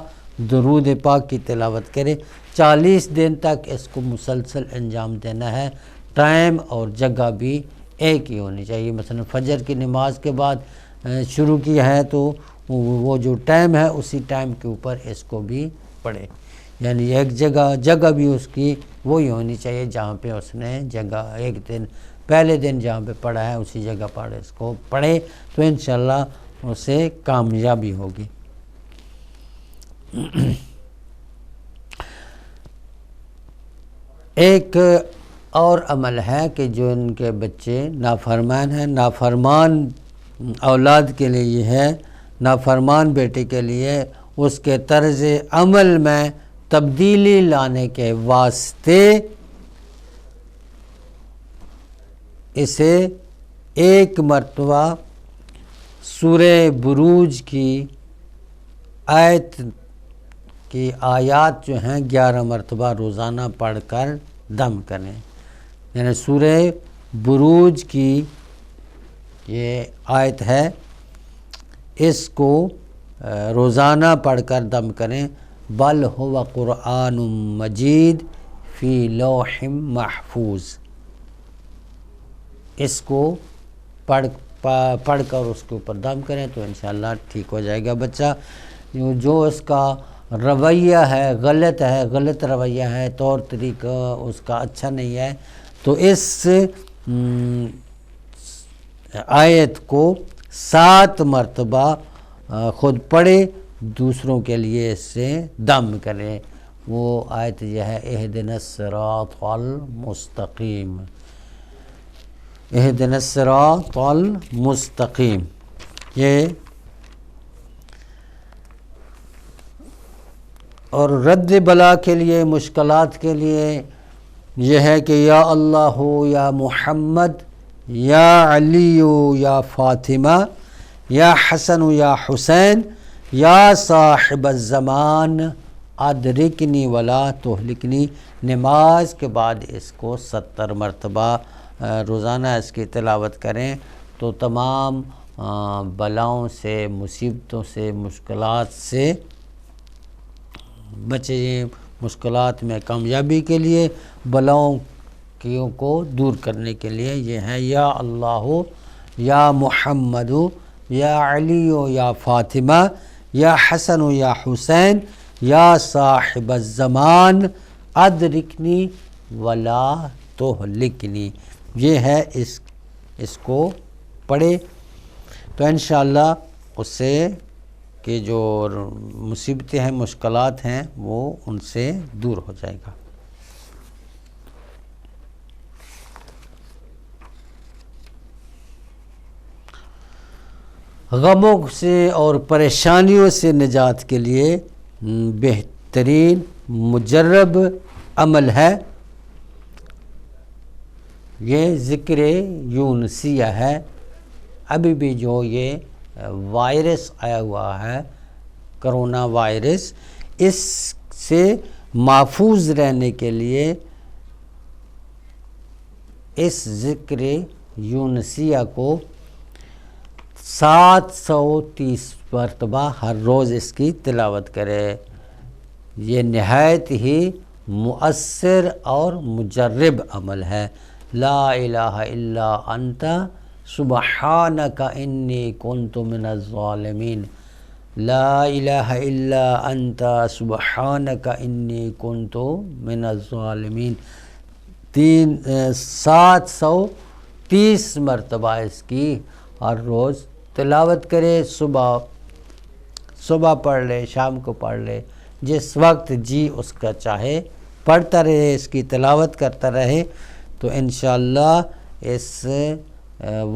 درود پاک کی تلاوت کرے، 40 دن تک اس کو مسلسل انجام دینا ہے، ٹائم اور جگہ بھی ایک ہی ہونی چاہیے۔ مثلا فجر کی نماز کے بعد شروع کیا ہے تو وہ جو ٹائم ہے اسی ٹائم کے اوپر اس کو بھی پڑھے، یعنی ایک جگہ بھی اس کی وہی ہونی چاہیے جہاں پہ اس نے جگہ ایک دن پہلے دن جہاں پہ پڑھا ہے اسی جگہ پر اس کو پڑھے تو انشاءاللہ اسے کامیابی ہوگی۔ ایک اور عمل ہے کہ جو ان کے بچے نافرمان ہیں، نافرمان اولاد کے لیے یہ ہے نافرمان بیٹے کے لیے اس کے طرز عمل میں تبدیلی لانے کے واسطے اسے ایک مرتبہ سورہ بروج کی آیت کی آیات جو ہیں 11 مرتبہ روزانہ پڑھ کر دم کریں. یعنی سورہ بروج کی یہ آیت ہے، اس کو روزانہ پڑھ کر دم کریں. بل هو قرآن مجید فی لوح محفوظ. اس کو پڑھ کر اس کے اوپر دم کریں تو انشاءاللہ ٹھیک ہو جائے گا بچہ. جو اس کا رویہ ہے غلط رویہ ہے، طور طریقہ اس کا اچھا نہیں ہے، تو اس آیت کو 7 مرتبہ خود پڑھے، دوسروں کے لیے اس سے دم کرے. وہ آیت یہ ہے اہدنا الصراط المستقیم، اہدنا الصراط المستقیم. یہ اور رد بلا کے لیے، مشکلات کے لیے یہ ہے کہ یا اللہ یا محمد یا علی یا فاطمہ یا حسن یا حسین یا صاحب الزمان ادرکنی ولا تہلکنی. نماز کے بعد اس کو 70 مرتبہ روزانہ اس کی تلاوت کریں تو تمام بلاؤں سے، مصیبتوں سے، مشکلات سے بچیں. مشکلات میں کامیابی کے لیے، بلاؤں کو دور کرنے کے لیے یہ ہے یا اللہ یا محمد یا علی یا فاطمہ یا حسن یا حسین یا صاحب الزمان ادرکنی ولا تہلکنی. یہ ہے اس کو پڑھے تو انشاءاللہ اس سے کہ جو مصیبتیں ہیں، مشکلات ہیں، وہ ان سے دور ہو جائے گا. غموں سے اور پریشانیوں سے نجات کے لیے بہترین مجرب عمل ہے یہ ذکر یونسیہ ہے. ابھی بھی جو یہ وائرس آیا ہوا ہے، کرونا وائرس، اس سے محفوظ رہنے کے لیے اس ذکر یونسیہ کو 730 مرتبہ ہر روز اس کی تلاوت کرے. یہ نہایت ہی مؤثر اور مجرب عمل ہے. لا الہ الا انت سبحانک انی کنت من الظالمین. لا الہ الا انت سبحانک انی کنت من الظالمین. 730 مرتبہ اس کی ہر روز تلاوت کرے. صبح پڑھ لے، شام کو پڑھ لے، جس وقت جی اس کا چاہے پڑھتا رہے، اس کی تلاوت کرتا رہے تو انشاءاللہ اس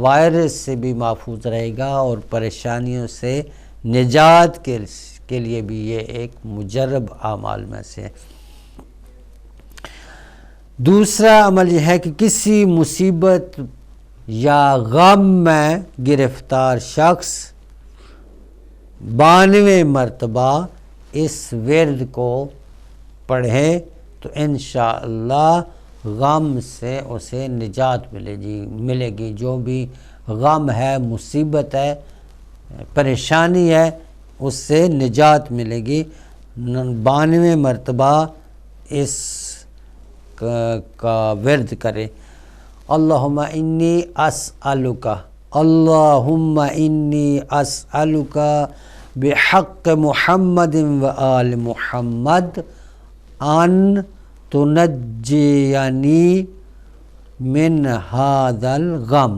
وائرس سے بھی محفوظ رہے گا اور پریشانیوں سے نجات کے لیے بھی یہ ایک مجرب اعمال میں سے. دوسرا عمل یہ ہے کہ کسی مصیبت یا غم میں گرفتار شخص 92 مرتبہ اس ورد کو پڑھے تو انشاءاللہ غم سے اسے نجات ملے گی. جو بھی غم ہے، مصیبت ہے، پریشانی ہے، اس سے نجات ملے گی. 92 مرتبہ اس کا ورد کرے. اللہم انی اسألک، اللہم انی اسألک بحق محمد و آل محمد ان تنجینی من هذا الغم،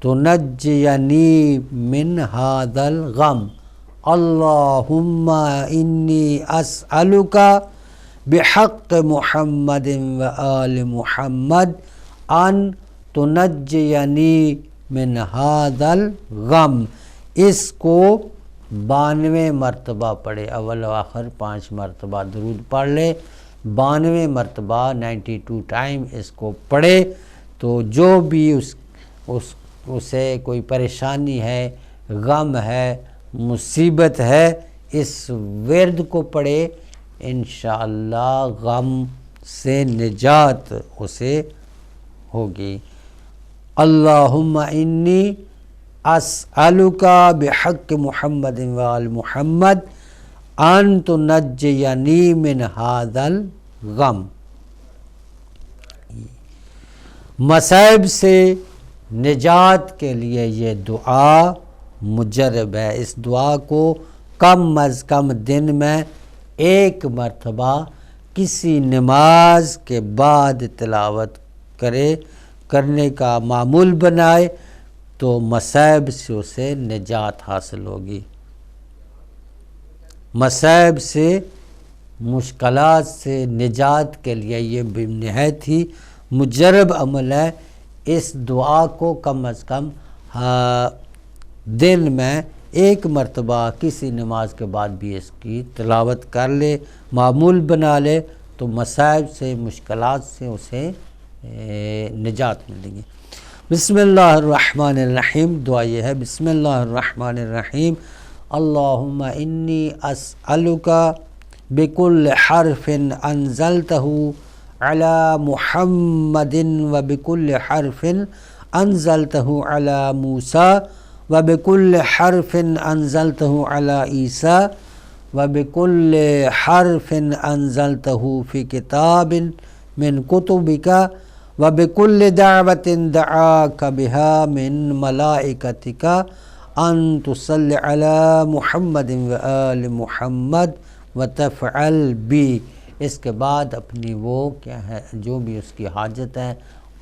تنجینی من هذا الغم. اللہم انی اسألک بحق محمد و آل محمد ان تنجینی من هذا الغم. اس کو 92 مرتبہ پڑھے، اول و آخر 5 مرتبہ درود پڑھ لے، 92 مرتبہ 92 ٹائم اس کو پڑھے، تو جو بھی اسے کوئی پریشانی ہے، غم ہے، مصیبت ہے، اس ورد کو پڑھے، انشاءاللہ غم سے نجات اسے ہوگی۔ اللہم انی اسألک بحق محمد وآل محمد ان تنجینی من ھذا الغم۔ مصائب سے نجات کے لیے یہ دعا مجرب ہے، اس دعا کو کم از کم دن میں 1 مرتبہ کسی نماز کے بعد تلاوت کرنے کا معمول بنائے تو مصائب سے اسے نجات حاصل ہوگی۔ مصائب سے، مشکلات سے نجات کے لیے یہ نہایت ہی مجرب عمل ہے۔ اس دعا کو کم از کم دن میں 1 مرتبہ کسی نماز کے بعد بھی اس کی تلاوت کر لے، معمول بنا لے، تو مصائب سے، مشکلات سے اسے نجات ملے گی۔ بسم اللہ الرحمن الرحیم، دعا یہ ہے، بسم اللہ الرحمن الرحیم، اللہم انی اسألک بکل حرف انزلتہ علی محمد وبکل حرف انزلتہ علی موسیٰ وبکل حرف انزلتہ علی عیسیٰ وبکل حرف انزلتہ فی کتاب من کتبک وبکل دعوت دعاک بها من ملائکتک ان تصلی علی محمد وآل محمد وتفعل بی۔ اس کے بعد اپنی وہ کیا ہے، جو بھی اس کی حاجت ہے،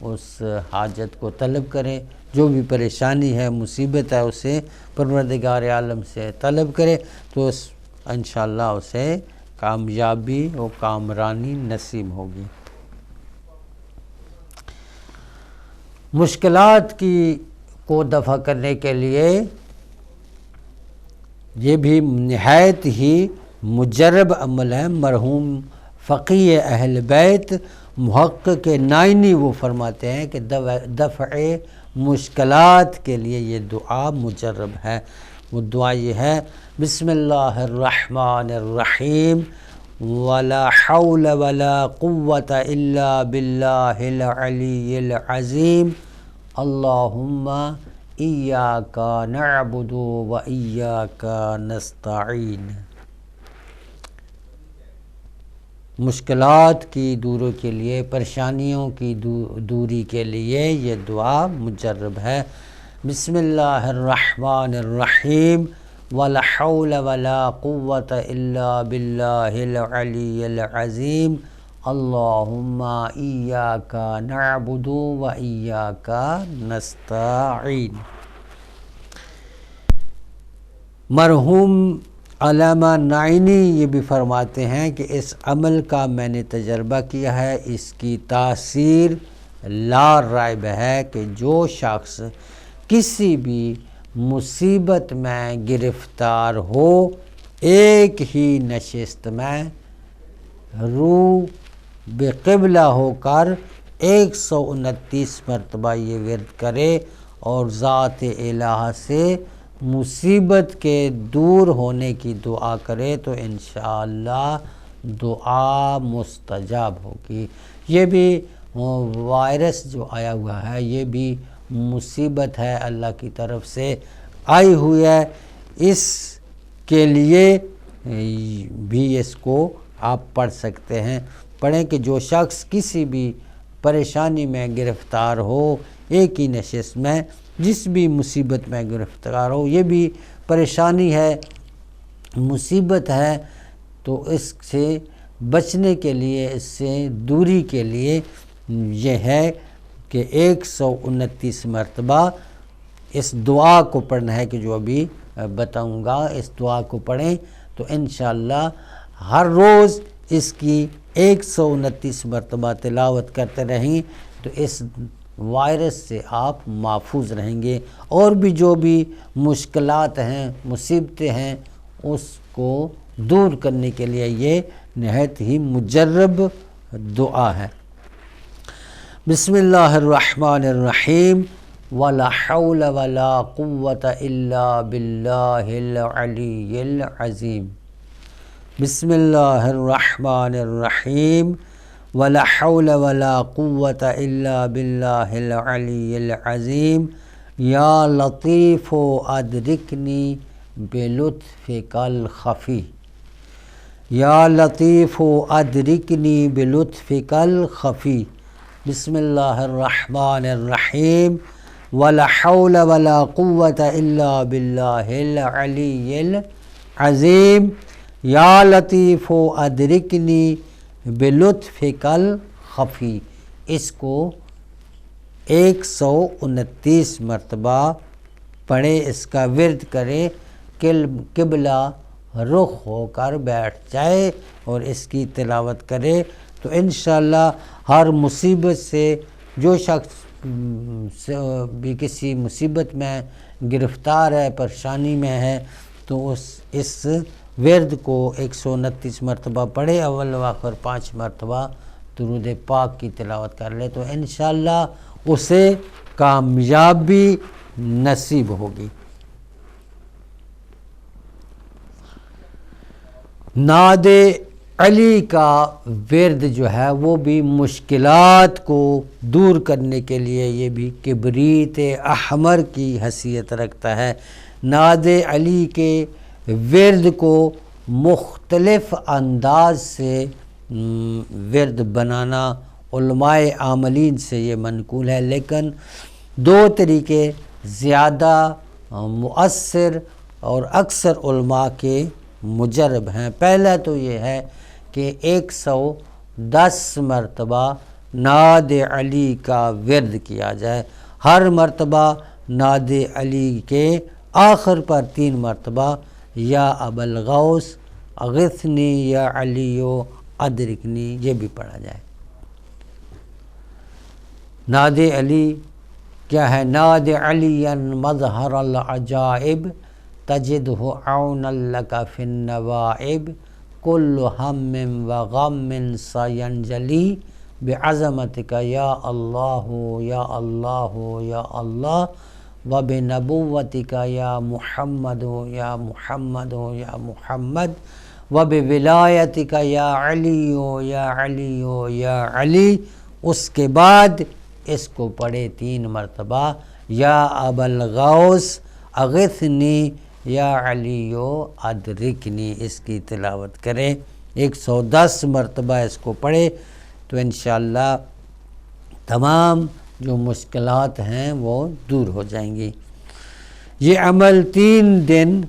اس حاجت کو طلب کرے، جو بھی پریشانی ہے، مصیبت ہے، اسے پروردگار عالم سے طلب کرے، تو انشاءاللہ اسے کامیابی و کامرانی نصیب ہوگی۔ مشکلات کو دفع کرنے کے لیے یہ بھی نہایت ہی مجرب عمل ہے۔ مرحوم فقیہ اہل بیت محقق نائنی وہ فرماتے ہیں کہ دفع مشکلات کے لیے یہ دعا مجرب ہے۔ وہ دعا یہ ہے، بسم اللہ الرحمن الرحیم، ولا حول ولا قوة الا باللہ العلی العظیم، اللہم ایاک نعبد و ایاک نستعین۔ مشکلات کی دوری کے لیے، پریشانیوں کی دوری کے لیے یہ دعا مجرب ہے۔ بسم اللہ الرحمن الرحیم، ولا حول ولا قوة الا باللہ العلی العظیم، اللہم ایاک نعبد و ایاک نستعین۔ مرحوم علامہ نائنی یہ بھی فرماتے ہیں کہ اس عمل کا میں نے تجربہ کیا ہے، اس کی تاثیر لا ریب ہے کہ جو شخص کسی بھی مصیبت میں گرفتار ہو، ایک ہی نشست میں روح بقبلہ ہو کر 129 مرتبہ یہ ورد کرے اور ذات الہ سے مصیبت کے دور ہونے کی دعا کرے تو انشاءاللہ دعا مستجاب ہوگی۔ یہ بھی وائرس جو آیا ہوا ہے، یہ بھی مصیبت ہے، اللہ کی طرف سے آئی ہوئی ہے، اس کے لیے بھی اس کو آپ پڑھ سکتے ہیں۔ پڑھیں کہ جو شخص کسی بھی پریشانی میں گرفتار ہو، ایک ہی نشست میں جس بھی مصیبت میں گرفتار ہو، یہ بھی پریشانی ہے، مصیبت ہے، تو اس سے بچنے کے لیے، اس سے دوری کے لیے یہ ہے کہ 129 مرتبہ اس دعا کو پڑھنا ہے کہ جو ابھی بتاؤں گا، اس دعا کو پڑھیں تو انشاءاللہ ہر روز اس کی 129 مرتبہ تلاوت کرتے رہیں تو اس وائرس سے آپ محفوظ رہیں گے، اور بھی جو بھی مشکلات ہیں، مصیبتیں ہیں، اس کو دور کرنے کے لیے یہ نہایت ہی مجرب دعا ہے۔ بسم اللہ الرحمن الرحیم، ولا حول ولا قوة الا باللہ العلی العظیم۔ بسم اللہ الرحمن الرحیم، ولا حول ولا قوة الا باللہ العلی العظیم، یا لطیف ادرکنی بلطفک الخفی، یا لطیف ادرکنی بلطفک الخفی۔ بسم اللہ الرحمن الرحیم، ولا حول ولا قوة الا باللہ العلی العظیم، یا لطیف ادرکنی بلطفک الخفی۔ اس کو 129 مرتبہ پڑھے، اس کا ورد کرے، قبلہ رخ ہو کر بیٹھ جائے اور اس کی تلاوت کرے تو انشاءاللہ ہر مصیبت سے، جو شخص بھی کسی مصیبت میں گرفتار ہے، پریشانی میں ہے، تو اس ورد کو 129 مرتبہ پڑھے، اول و آخر 5 مرتبہ درود پاک کی تلاوت کر لے تو انشاءاللہ اسے کامیابی نصیب ہوگی۔ نعت علی کا ورد جو ہے وہ بھی مشکلات کو دور کرنے کے لیے یہ بھی کبریت احمر کی حیثیت رکھتا ہے۔ نعت علی کے ورد کو مختلف انداز سے ورد بنانا علماء عاملین سے یہ منقول ہے، لیکن 2 طریقے زیادہ مؤثر اور اکثر علماء کے مجرب ہیں۔ پہلا تو یہ ہے کہ 110 مرتبہ نعت علی کا ورد کیا جائے، ہر مرتبہ نعت علی کے آخر پر 3 مرتبہ یا ابا الغوث اغثنی یا علیو ادرکنی یہ بھی پڑھا جائے۔ نعت علی کیا ہے؟ نعت علی مظہر العجائب، تجدہ عونا لک فی النوائب، کل ہم و غم سینجلی بعظمتک یا اللہ یا اللہ یا اللہ، و بنبوتک یا محمد یا محمد یا محمد، و بولایتک یا علی یا علی یا علی۔ اس کے بعد اس کو پڑھے 3 مرتبہ، یا ابا الغوث اغثنی یا علیو ادرکنی، اس کی تلاوت کرے، 110 مرتبہ اس کو پڑھے تو انشاءاللہ تمام جو مشکلات ہیں وہ دور ہو جائیں گی۔ یہ عمل 3 دن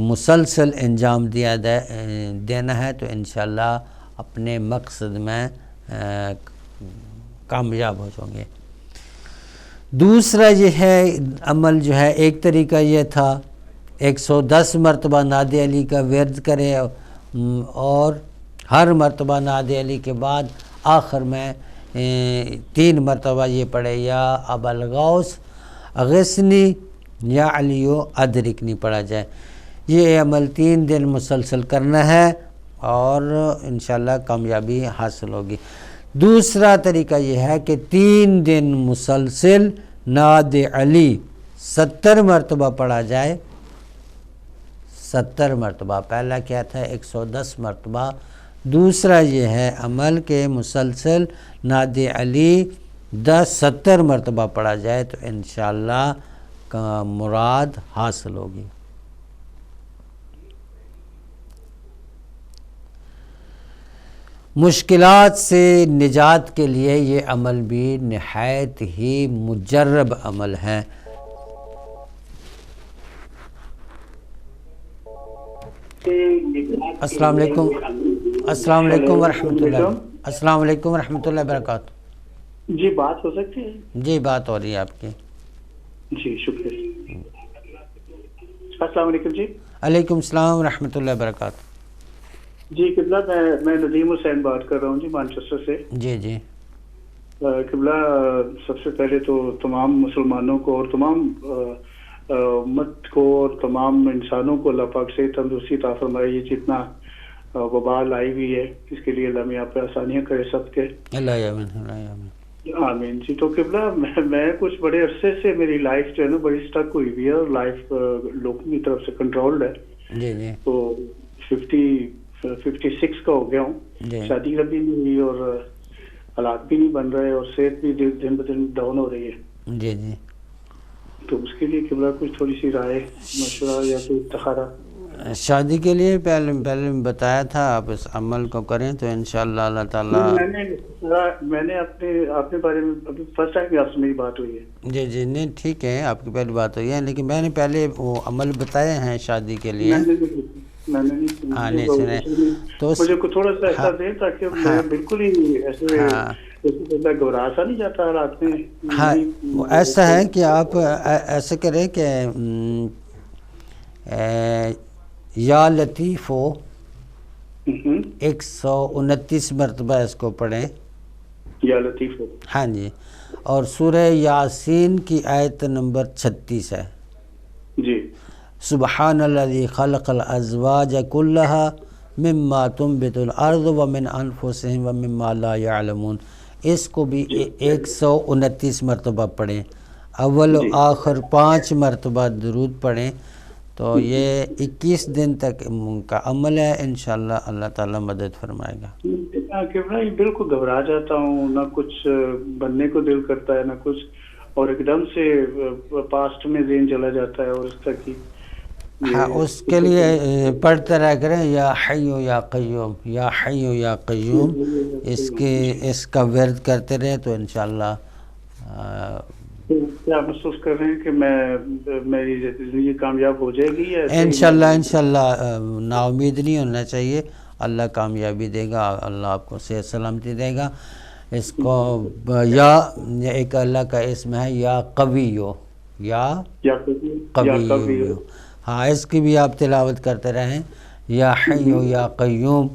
مسلسل انجام دینا ہے تو انشاءاللہ اپنے مقصد میں کامیاب ہو جائیں گے۔ دوسرا یہ ہے عمل جو ہے، ایک طریقہ یہ تھا 110 مرتبہ نعت علی کا ورد کرے اور ہر مرتبہ نعت علی کے بعد آخر میں 3 مرتبہ یہ پڑھے، یا ابا الغوث اغثنی یا علیو ادرکنی پڑھا جائے۔ یہ عمل 3 دن مسلسل کرنا ہے اور انشاءاللہ کامیابی حاصل ہوگی۔ دوسرا طریقہ یہ ہے کہ 3 دن مسلسل نعت علی 70 مرتبہ پڑھا جائے، 70 مرتبہ۔ پہلا کیا تھا 110 مرتبہ، دوسرا یہ ہے عمل کہ مسلسل نعت علی 70 مرتبہ پڑھا جائے تو انشاءاللہ کا مراد حاصل ہوگی۔ مشکلات سے نجات کے لیے یہ عمل بھی نہایت ہی مجرب عمل ہے۔ السلام علیکم، السلام علیکم ورحمۃ اللہ، السلام علیکم ورحمۃ اللہ وبرکاتہ۔ جی بات ہو سکتی ہے؟ جی بات ہو رہی ہے آپ کی۔ جی شکریہ۔ السلام علیکم۔ جی علیکم السلام ورحمۃ اللہ وبرکاتہ۔ جی قبلہ، میں ندیم حسین بات کر رہا ہوں جی، مانچسٹر سے۔ جی جی قبلہ سب سے پہلے تو تمام مسلمانوں کو اور تمام امت کو اور تمام انسانوں کو اللہ پاک سے تندرستی عطا فرمائے. یہ جتنا وبال آئی ہوئی ہے اس کے لیے اللہ میاں پہ آسانیاں کرے سب کے. اللہ آمین اللہ آمین. آمین جی. تو قبلہ میں کچھ بڑے عرصے سے میری لائف جو ہے نا بڑی سٹک ہوئی ہوئی ہے اور لائف لوگوں کی طرف سے کنٹرولڈ ہے. جی جی. تو 56 کا ہو گیا ہوں. شادی کبھی نہیں ہوئی اور حالات بھی نہیں بن رہے اور صحت بھی دن بدن ڈاؤن ہو رہی ہے. جی جی. تو اس کے لیے قبلہ کچھ تھوڑی سی رائے مشورہ یا کوئی استخارہ. شادی کے لیے پہلے بتایا تھا آپ اس عمل کو کریں تو انشاءاللہ اللہ تعالیٰ. میں نے اپنے بارے میں ابھی فرسٹ ٹائم آپ سے میری بات ہوئی ہے. جی جی. نہیں ٹھیک ہے آپ کی پہلی بات ہوئی ہے لیکن میں نے پہلے وہ عمل بتائے ہیں شادی کے لیے. میں نے نہیں سنے تو مجھے تھوڑا سا ایسا دیں تاکہ میں بالکل ہی ایسے گھبرا سا نہیں جاتا رات میں. ہاں ایسا ہے کہ آپ ایسے کریں کہ یا لطیف ہو 129 مرتبہ اس کو پڑھیں. یا لطیف ہو. ہاں جی. اور سورہ یاسین کی آیت نمبر 36 ہے. جی. سبحان الذی خلق الازواج کلھا مما تنبت الارض ومن انفسہم ومما لا یعلمون. اس کو بھی 129 مرتبہ پڑھیں. اول و آخر 5 مرتبہ درود پڑھیں. تو یہ 21 دن تک کا عمل ہے. انشاءاللہ اللہ تعالیٰ مدد فرمائے گا. کہ میں بالکل گھبرا جاتا ہوں نہ کچھ بننے کو دل کرتا ہے نہ کچھ اور ایک دم سے پاسٹ میں ذہن چلا جاتا ہے اور اس طرح کی. ہاں اس کے لیے پڑھتے رہ کریں یا حی یا قیوم یا حی یا قیوم. اس کا ورد کرتے رہے تو انشاءاللہ. کیا محسوس کر رہے ہیں کہ میری زندگی کامیاب ہو جائے گی؟ انشاءاللہ نا امید نہیں ہونا چاہیے. اللہ کامیابی دے گا. اللہ آپ کو صحت سلامتی دے گا. اس کو یا ایک اللہ کا اسم ہے یا قویو یا قویو. ہاں اس کی بھی آپ تلاوت کرتے رہیں. یا حیو یا قیوم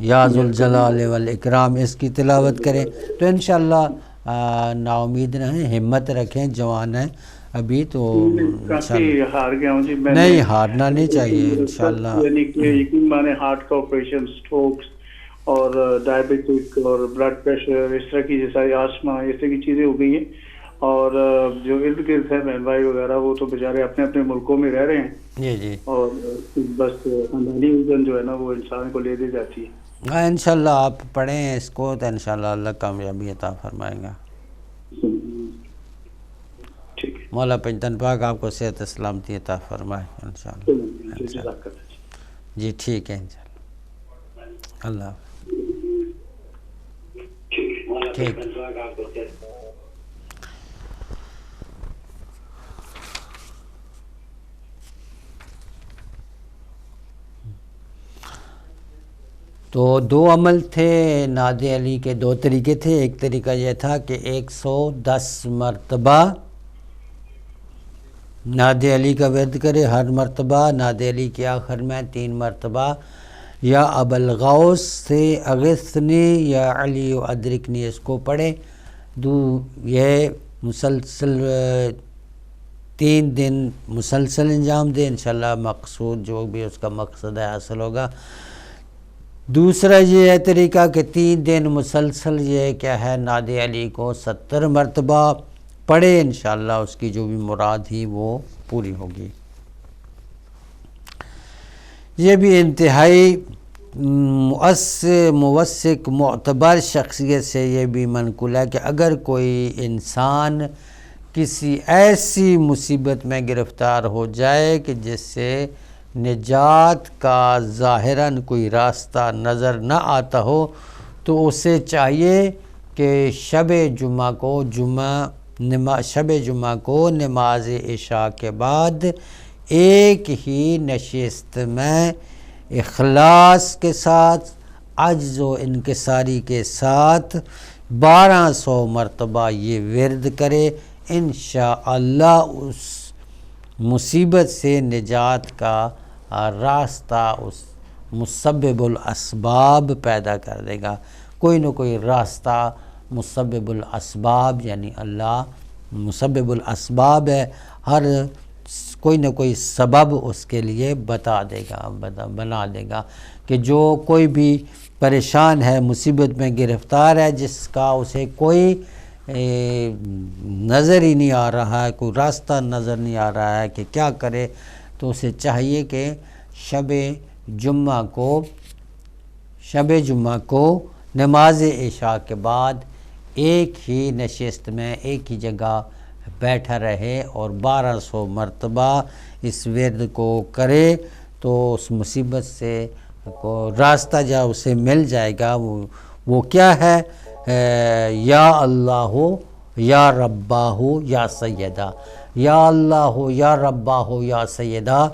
یا ذوالجلال والاکرام اس کی تلاوت کریں تو انشاءاللہ نا امید رہیں. ہمت رکھیں. جوان ہیں ابھی تو. کافی ہار گیا ہوں جی. نہیں ہارنا نہیں چاہیے انشاءاللہ. یعنی کہ یقین مانے ہارٹ کا آپریشن سٹروکس اور ڈائبٹک اور بلڈ پریشر اس طرح کی جیسا آسما اس طرح کی چیزیں ہو گئی ہیں. اور جو ارد گرد ہے بہن بھائی وغیرہ وہ تو بیچارے اپنے اپنے ملکوں میں رہ رہے ہیں. جی جی. اور بس خاندانی الجھن جو ہے نا وہ انسان کو لے دے جاتی ہے. ہاں انشاءاللہ آپ پڑھیں اس کو تو انشاءاللہ اللہ کامیابی عطا فرمائے گا. ٹھیک ہے. مولا پنجتن پاک آپ کو صحت سلامتی عطا فرمائے انشاءاللہ. جی ٹھیک ہے انشاءاللہ. اللہ ٹھیک. تو 2 عمل تھے ناد علی کے. 2 طریقے تھے. ایک طریقہ یہ تھا کہ 110 مرتبہ ناد علی کا ورد کرے. ہر مرتبہ ناد علی کے آخر میں 3 مرتبہ یا ابوالغوث سے اغثنی یا علی و ادرکنی اس کو پڑھے. یہ مسلسل 3 دن مسلسل انجام دے. انشاءاللہ مقصود جو بھی اس کا مقصد ہے حاصل ہوگا. دوسرا یہ ہے طریقہ کہ 3 دن مسلسل یہ کیا ہے ناد علی کو 70 مرتبہ پڑھے. انشاءاللہ اس کی جو بھی مراد ہی وہ پوری ہوگی. یہ بھی انتہائی موثق معتبر شخصیت سے یہ بھی منقول ہے کہ اگر کوئی انسان کسی ایسی مصیبت میں گرفتار ہو جائے کہ جس سے نجات کا ظاہراً کوئی راستہ نظر نہ آتا ہو تو اسے چاہیے کہ شب جمعہ کو نماز عشاء کے بعد ایک ہی نشست میں اخلاص کے ساتھ عجز و انکساری کے ساتھ 1200 مرتبہ یہ ورد کرے. انشاءاللہ اس مصیبت سے نجات کا راستہ اس مسبب الاسباب پیدا کر دے گا. کوئی نہ کوئی راستہ مسبب الاسباب، یعنی اللہ مسبب الاسباب ہے، ہر کوئی نہ کوئی سبب اس کے لیے بنا دے گا کہ جو کوئی بھی پریشان ہے، مصیبت میں گرفتار ہے، جس کا اسے کوئی نظر ہی نہیں آ رہا ہے، کوئی راستہ نظر نہیں آ رہا ہے کہ کیا کرے، تو اسے چاہیے کہ شب جمعہ کو نماز عشاء کے بعد ایک ہی نشست میں ایک ہی جگہ بیٹھا رہے اور 1200 مرتبہ اس ورد کو کرے، تو اس مصیبت سے کو راستہ جب اسے مل جائے گا۔ وہ کیا ہے؟ یا اللہ یا ربا ہو یا سیدہ، یا اللہ ہو یا ربا ہو یا سیدہ،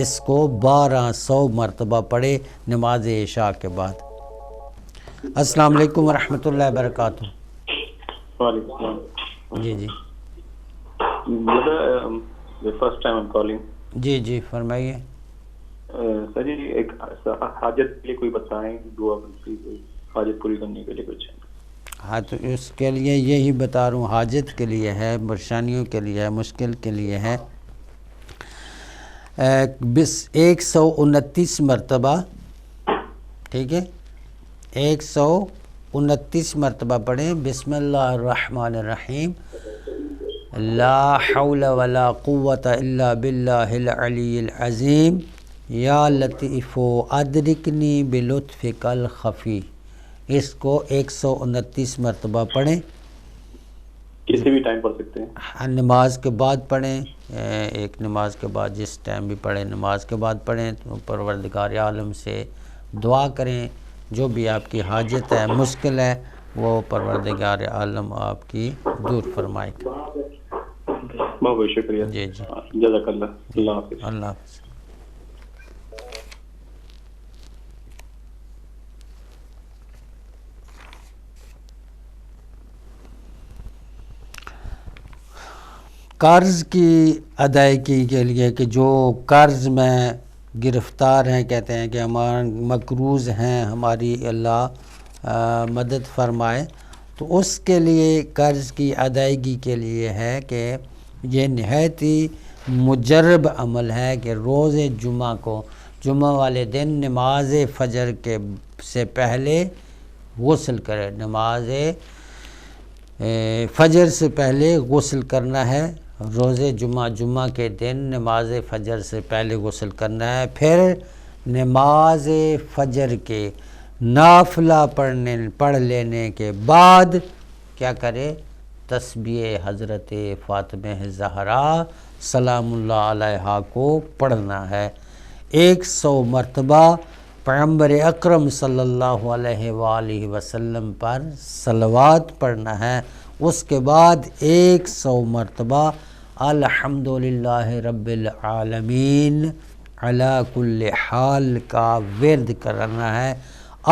اس کو 1200 مرتبہ پڑھے نماز عشاء کے بعد۔ السلام علیکم ورحمۃ اللہ وبرکاتہ۔ وعلیکم السلام۔ جی فرسٹ ٹائم کالنگ۔ جی فرمائیے۔ سر جی ایک حاجت کے لیے کوئی بتائیں، دعا حاجت پوری کرنے کے لیے کچھ؟ ہاں، تو اس کے لیے یہی بتا رہا ہوں، حاجت کے لیے ہے، پریشانیوں کے لیے ہے، مشکل کے لیے ہے۔ 129 مرتبہ، ٹھیک ہے، 129 مرتبہ پڑھیں بسم اللہ الرحمن الرحیم، لا حول ولا قوة الا باللہ العلی العظیم، یا لطیف ادرکنی بلطفک الخفی۔ اس کو 129 مرتبہ پڑھیں۔ کسی بھی ٹائم پڑھ سکتے ہیں؟ نماز کے بعد پڑھیں، ایک نماز کے بعد جس ٹائم بھی پڑھیں، نماز کے بعد پڑھیں، تو پروردگار عالم سے دعا کریں، جو بھی آپ کی حاجت ہے، مشکل ہے، وہ پروردگار عالم آپ کی دور فرمائے گا۔ بہت بہت شکریہ۔ جی جزاک اللہ۔ اللہ حافظ۔ اللہ حافظ۔ قرض کی ادائیگی کے لیے کہ جو قرض میں گرفتار ہیں، کہتے ہیں کہ ہمارے مقروض ہیں، ہماری اللہ مدد فرمائے، تو اس کے لیے قرض کی ادائیگی کے لیے ہے کہ یہ نہایت ہی مجرب عمل ہے کہ روز جمعہ کو، جمعہ والے دن نماز فجر کے سے پہلے غسل کرے، نماز فجر سے پہلے غسل کرنا ہے، روز جمعہ کے دن نماز فجر سے پہلے غسل کرنا ہے، پھر نماز فجر کے نافلہ پڑھ لینے کے بعد کیا کرے؟ تسبیح حضرت فاطمہ زہرا سلام اللہ علیہا کو پڑھنا ہے، 100 مرتبہ پیغمبر اکرم صلی اللہ علیہ وآلہ وسلم پر صلوات پڑھنا ہے، اس کے بعد 100 مرتبہ الحمدللہ رب العالمین علی کل حال کا ورد کرنا ہے،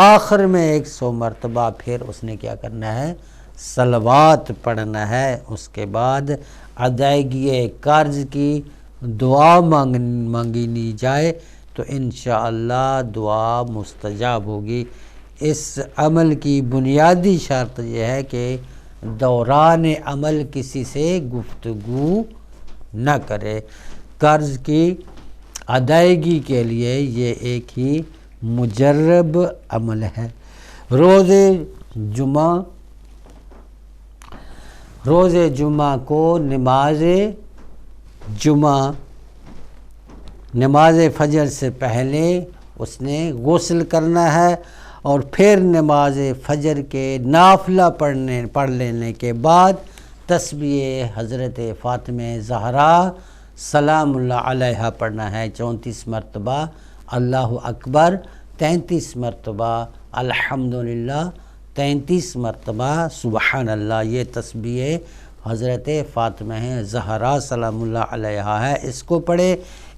آخر میں 100 مرتبہ پھر اس نے کیا کرنا ہے؟ صلوات پڑھنا ہے، اس کے بعد ادائیگی قرض کی دعا مانگی جائے تو انشاءاللہ دعا مستجاب ہوگی۔ اس عمل کی بنیادی شرط یہ ہے کہ دوران عمل کسی سے گفتگو نہ کرے۔ قرض کی ادائیگی کے لیے یہ ایک ہی مجرب عمل ہے۔ روز جمعہ کو نماز فجر سے پہلے اس نے غسل کرنا ہے، اور پھر نماز فجر کے نافلہ پڑھ لینے کے بعد تسبیح حضرت فاطمہ زہرا سلام اللہ علیہا پڑھنا ہے، 34 مرتبہ اللہ اکبر، 33 مرتبہ الحمدللہ، 33 مرتبہ سبحان اللہ۔ یہ تسبیح حضرت فاطمہ زہرا سلام اللہ علیہا ہے، اس کو پڑھے،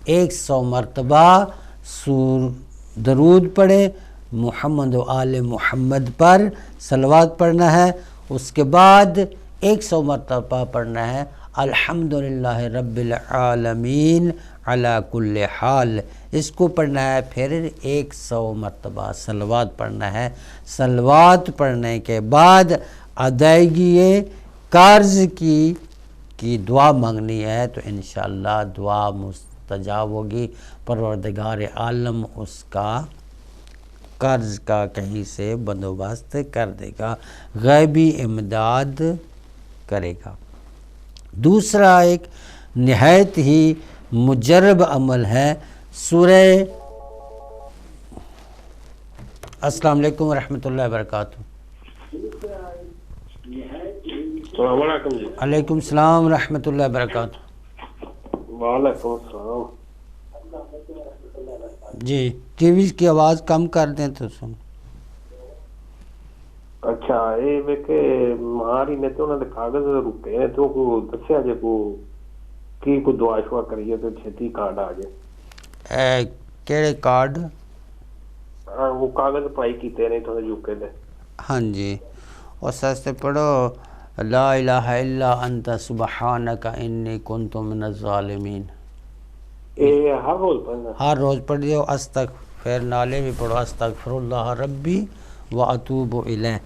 100 مرتبہ درود پڑھے، محمد و آل محمد پر صلوات پڑھنا ہے، اس کے بعد 100 مرتبہ پڑھنا ہے الحمدللہ رب العالمین علی کل حال، اس کو پڑھنا ہے، پھر 100 مرتبہ صلوات پڑھنا ہے۔ صلوات پڑھنے کے بعد ادائیگی قرض کی دعا مانگنی ہے تو انشاءاللہ دعا مستجاب ہوگی، پروردگار عالم اس کا قرض کا کہیں سے بندوبست کر دے گا، غیبی امداد کرے گا۔ دوسرا ایک نہایت ہی مجرب عمل ہے سورہ السلام علیکم ورحمۃ اللہ وبرکاتہ۔ السلام علیکم جی۔ علیکم السلام ورحمۃ اللہ وبرکاتہ۔ وعلیکم السلام۔ جی ٹی وی کی آواز کم کر دیں تو سن۔ اچھا یہ ویکھے مہاری نے تو انہوں نے کاغذ رکے ہیں تو کو دسیا جے کو کی کو دعا شوا کریے تو چھتی کارڈ آ جائے۔ کیڑے کارڈ؟ وہ کاغذ پائی کیتے نہیں تو یوکے دے۔ ہاں جی اس واسطے پڑھو لا الہ الا انت سبحانک انی کنت من الظالمین۔ یہ ہر روز پڑھنا؟ ہر روز پڑھ دیو، استغفر نالے بھی پڑھو استغفر اللہ ربی واتوب الیہ۔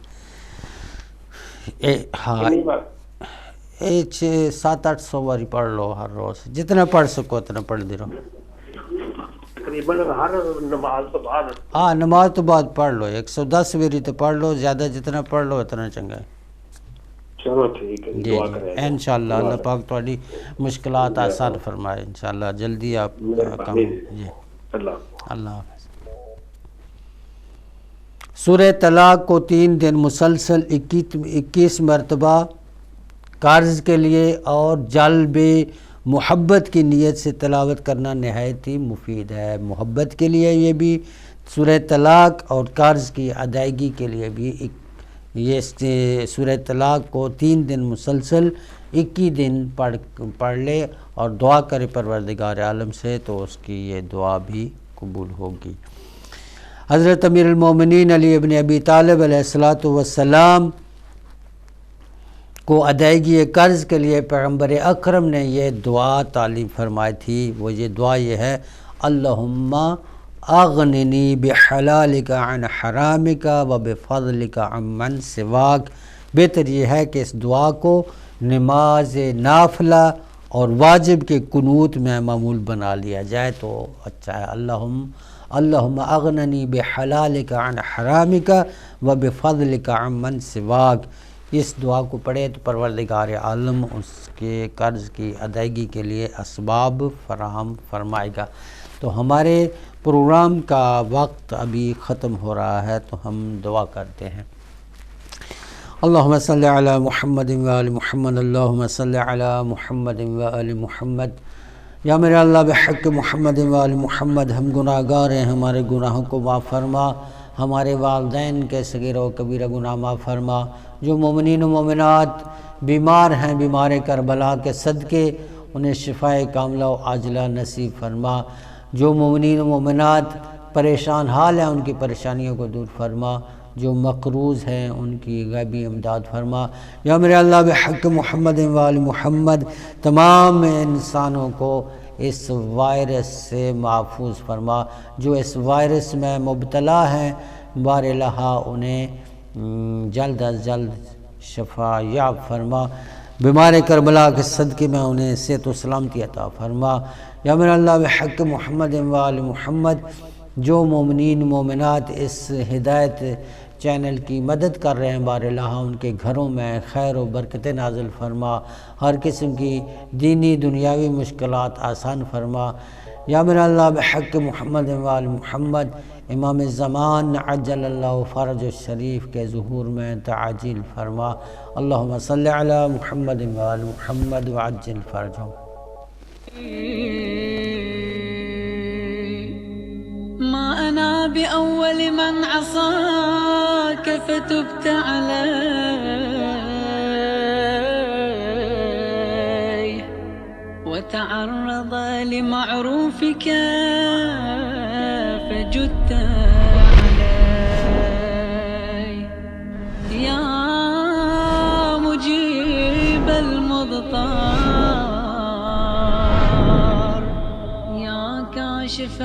ہاں یہ 700-800 باری پڑھ لو ہر روز، جتنا پڑھ سکو اتنا پڑھ دی رہو۔ تقریباً ہر نماز تو بعد؟ ہاں نماز تو بعد پڑھ لو، 110 باری تو پڑھ لو، زیادہ جتنا پڑھ لو اتنا چنگا ہے۔ چلو ٹھیک ہے جی دعا جی کریں انشاءاللہ اللہ پاک تھوڑی مشکلات آسان فرمائے انشاءاللہ، جلدی آپ کم جی اللہ حافظ۔ سورہ طلاق کو 3 دن مسلسل 21 مرتبہ قرض کے لیے اور جلب محبت کی نیت سے تلاوت کرنا نہایت ہی مفید ہے۔ محبت کے لیے یہ بھی سورہ طلاق اور قرض کی ادائیگی کے لیے بھی یہ سورہ طلاق کو 3 دن مسلسل 21 دن پڑھ لے اور دعا کرے پروردگار عالم سے تو اس کی یہ دعا بھی قبول ہوگی۔ حضرت امیر المومنین علی ابن ابی طالب علیہ السلام کو ادائیگی قرض کے لیے پیغمبر اکرم نے یہ دعا تعلیم فرمائی تھی، وہ یہ دعا یہ ہے اللہم اغننی بحلالک عن حرامک وبفضلک عمن سواک۔ بہتر یہ ہے کہ اس دعا کو نماز نافلہ اور واجب کے قنوت میں معمول بنا لیا جائے تو اچھا ہے۔ اللہم اغننی بحلالک عن حرامک وبفضلک عمن سواک۔ اس دعا کو پڑھے تو پروردگار عالم اس کے قرض کی ادائیگی کے لیے اسباب فراہم فرمائے گا۔ تو ہمارے پروگرام کا وقت ابھی ختم ہو رہا ہے تو ہم دعا کرتے ہیں۔ اللہم صلی علی محمد وآل محمد، اللہم صلی علی محمد وآل محمد۔ یا میرے اللہ بحق محمد وآل محمد، ہم گناہ گار ہیں، ہمارے گناہوں کو معاف فرما، ہمارے والدین کے صغیر و کبیرہ گناہ معاف فرما، جو مومنین و مومنات بیمار ہیں بیمار کربلا کے صدقے انہیں شفائے کاملہ و عاجلہ نصیب فرما، جو مومنین و مومنات پریشان حال ہیں ان کی پریشانیوں کو دور فرما، جو مقروض ہیں ان کی غیبی امداد فرما۔ یا میرے اللہ بحق محمد وآل محمد تمام انسانوں کو اس وائرس سے محفوظ فرما، جو اس وائرس میں مبتلا ہیں بار الہ انہیں جلد از جلد شفا یاب فرما، بیمار کربلا کے صدقے میں انہیں صحت و سلامتی عطا فرما۔ یا میرے اللہ بحق محمد وآل محمد جو مومنین مومنات اس ہدایت چینل کی مدد کر رہے ہیں بار الہ ان کے گھروں میں خیر و برکت نازل فرما، ہر قسم کی دینی دنیاوی مشکلات آسان فرما۔ یا میرا اللہ بحق محمد وآل محمد امام زمان عجل اللہ فرج الشریف کے ظہور میں تعجیل فرما۔ اللہم صلی علی محمد وآل محمد وعجل فرجہم۔ ما أنا بأول من عصاك فتبت علي وتعرض لمعروفك فجدت علي يا مجيب المضطر يا كاشف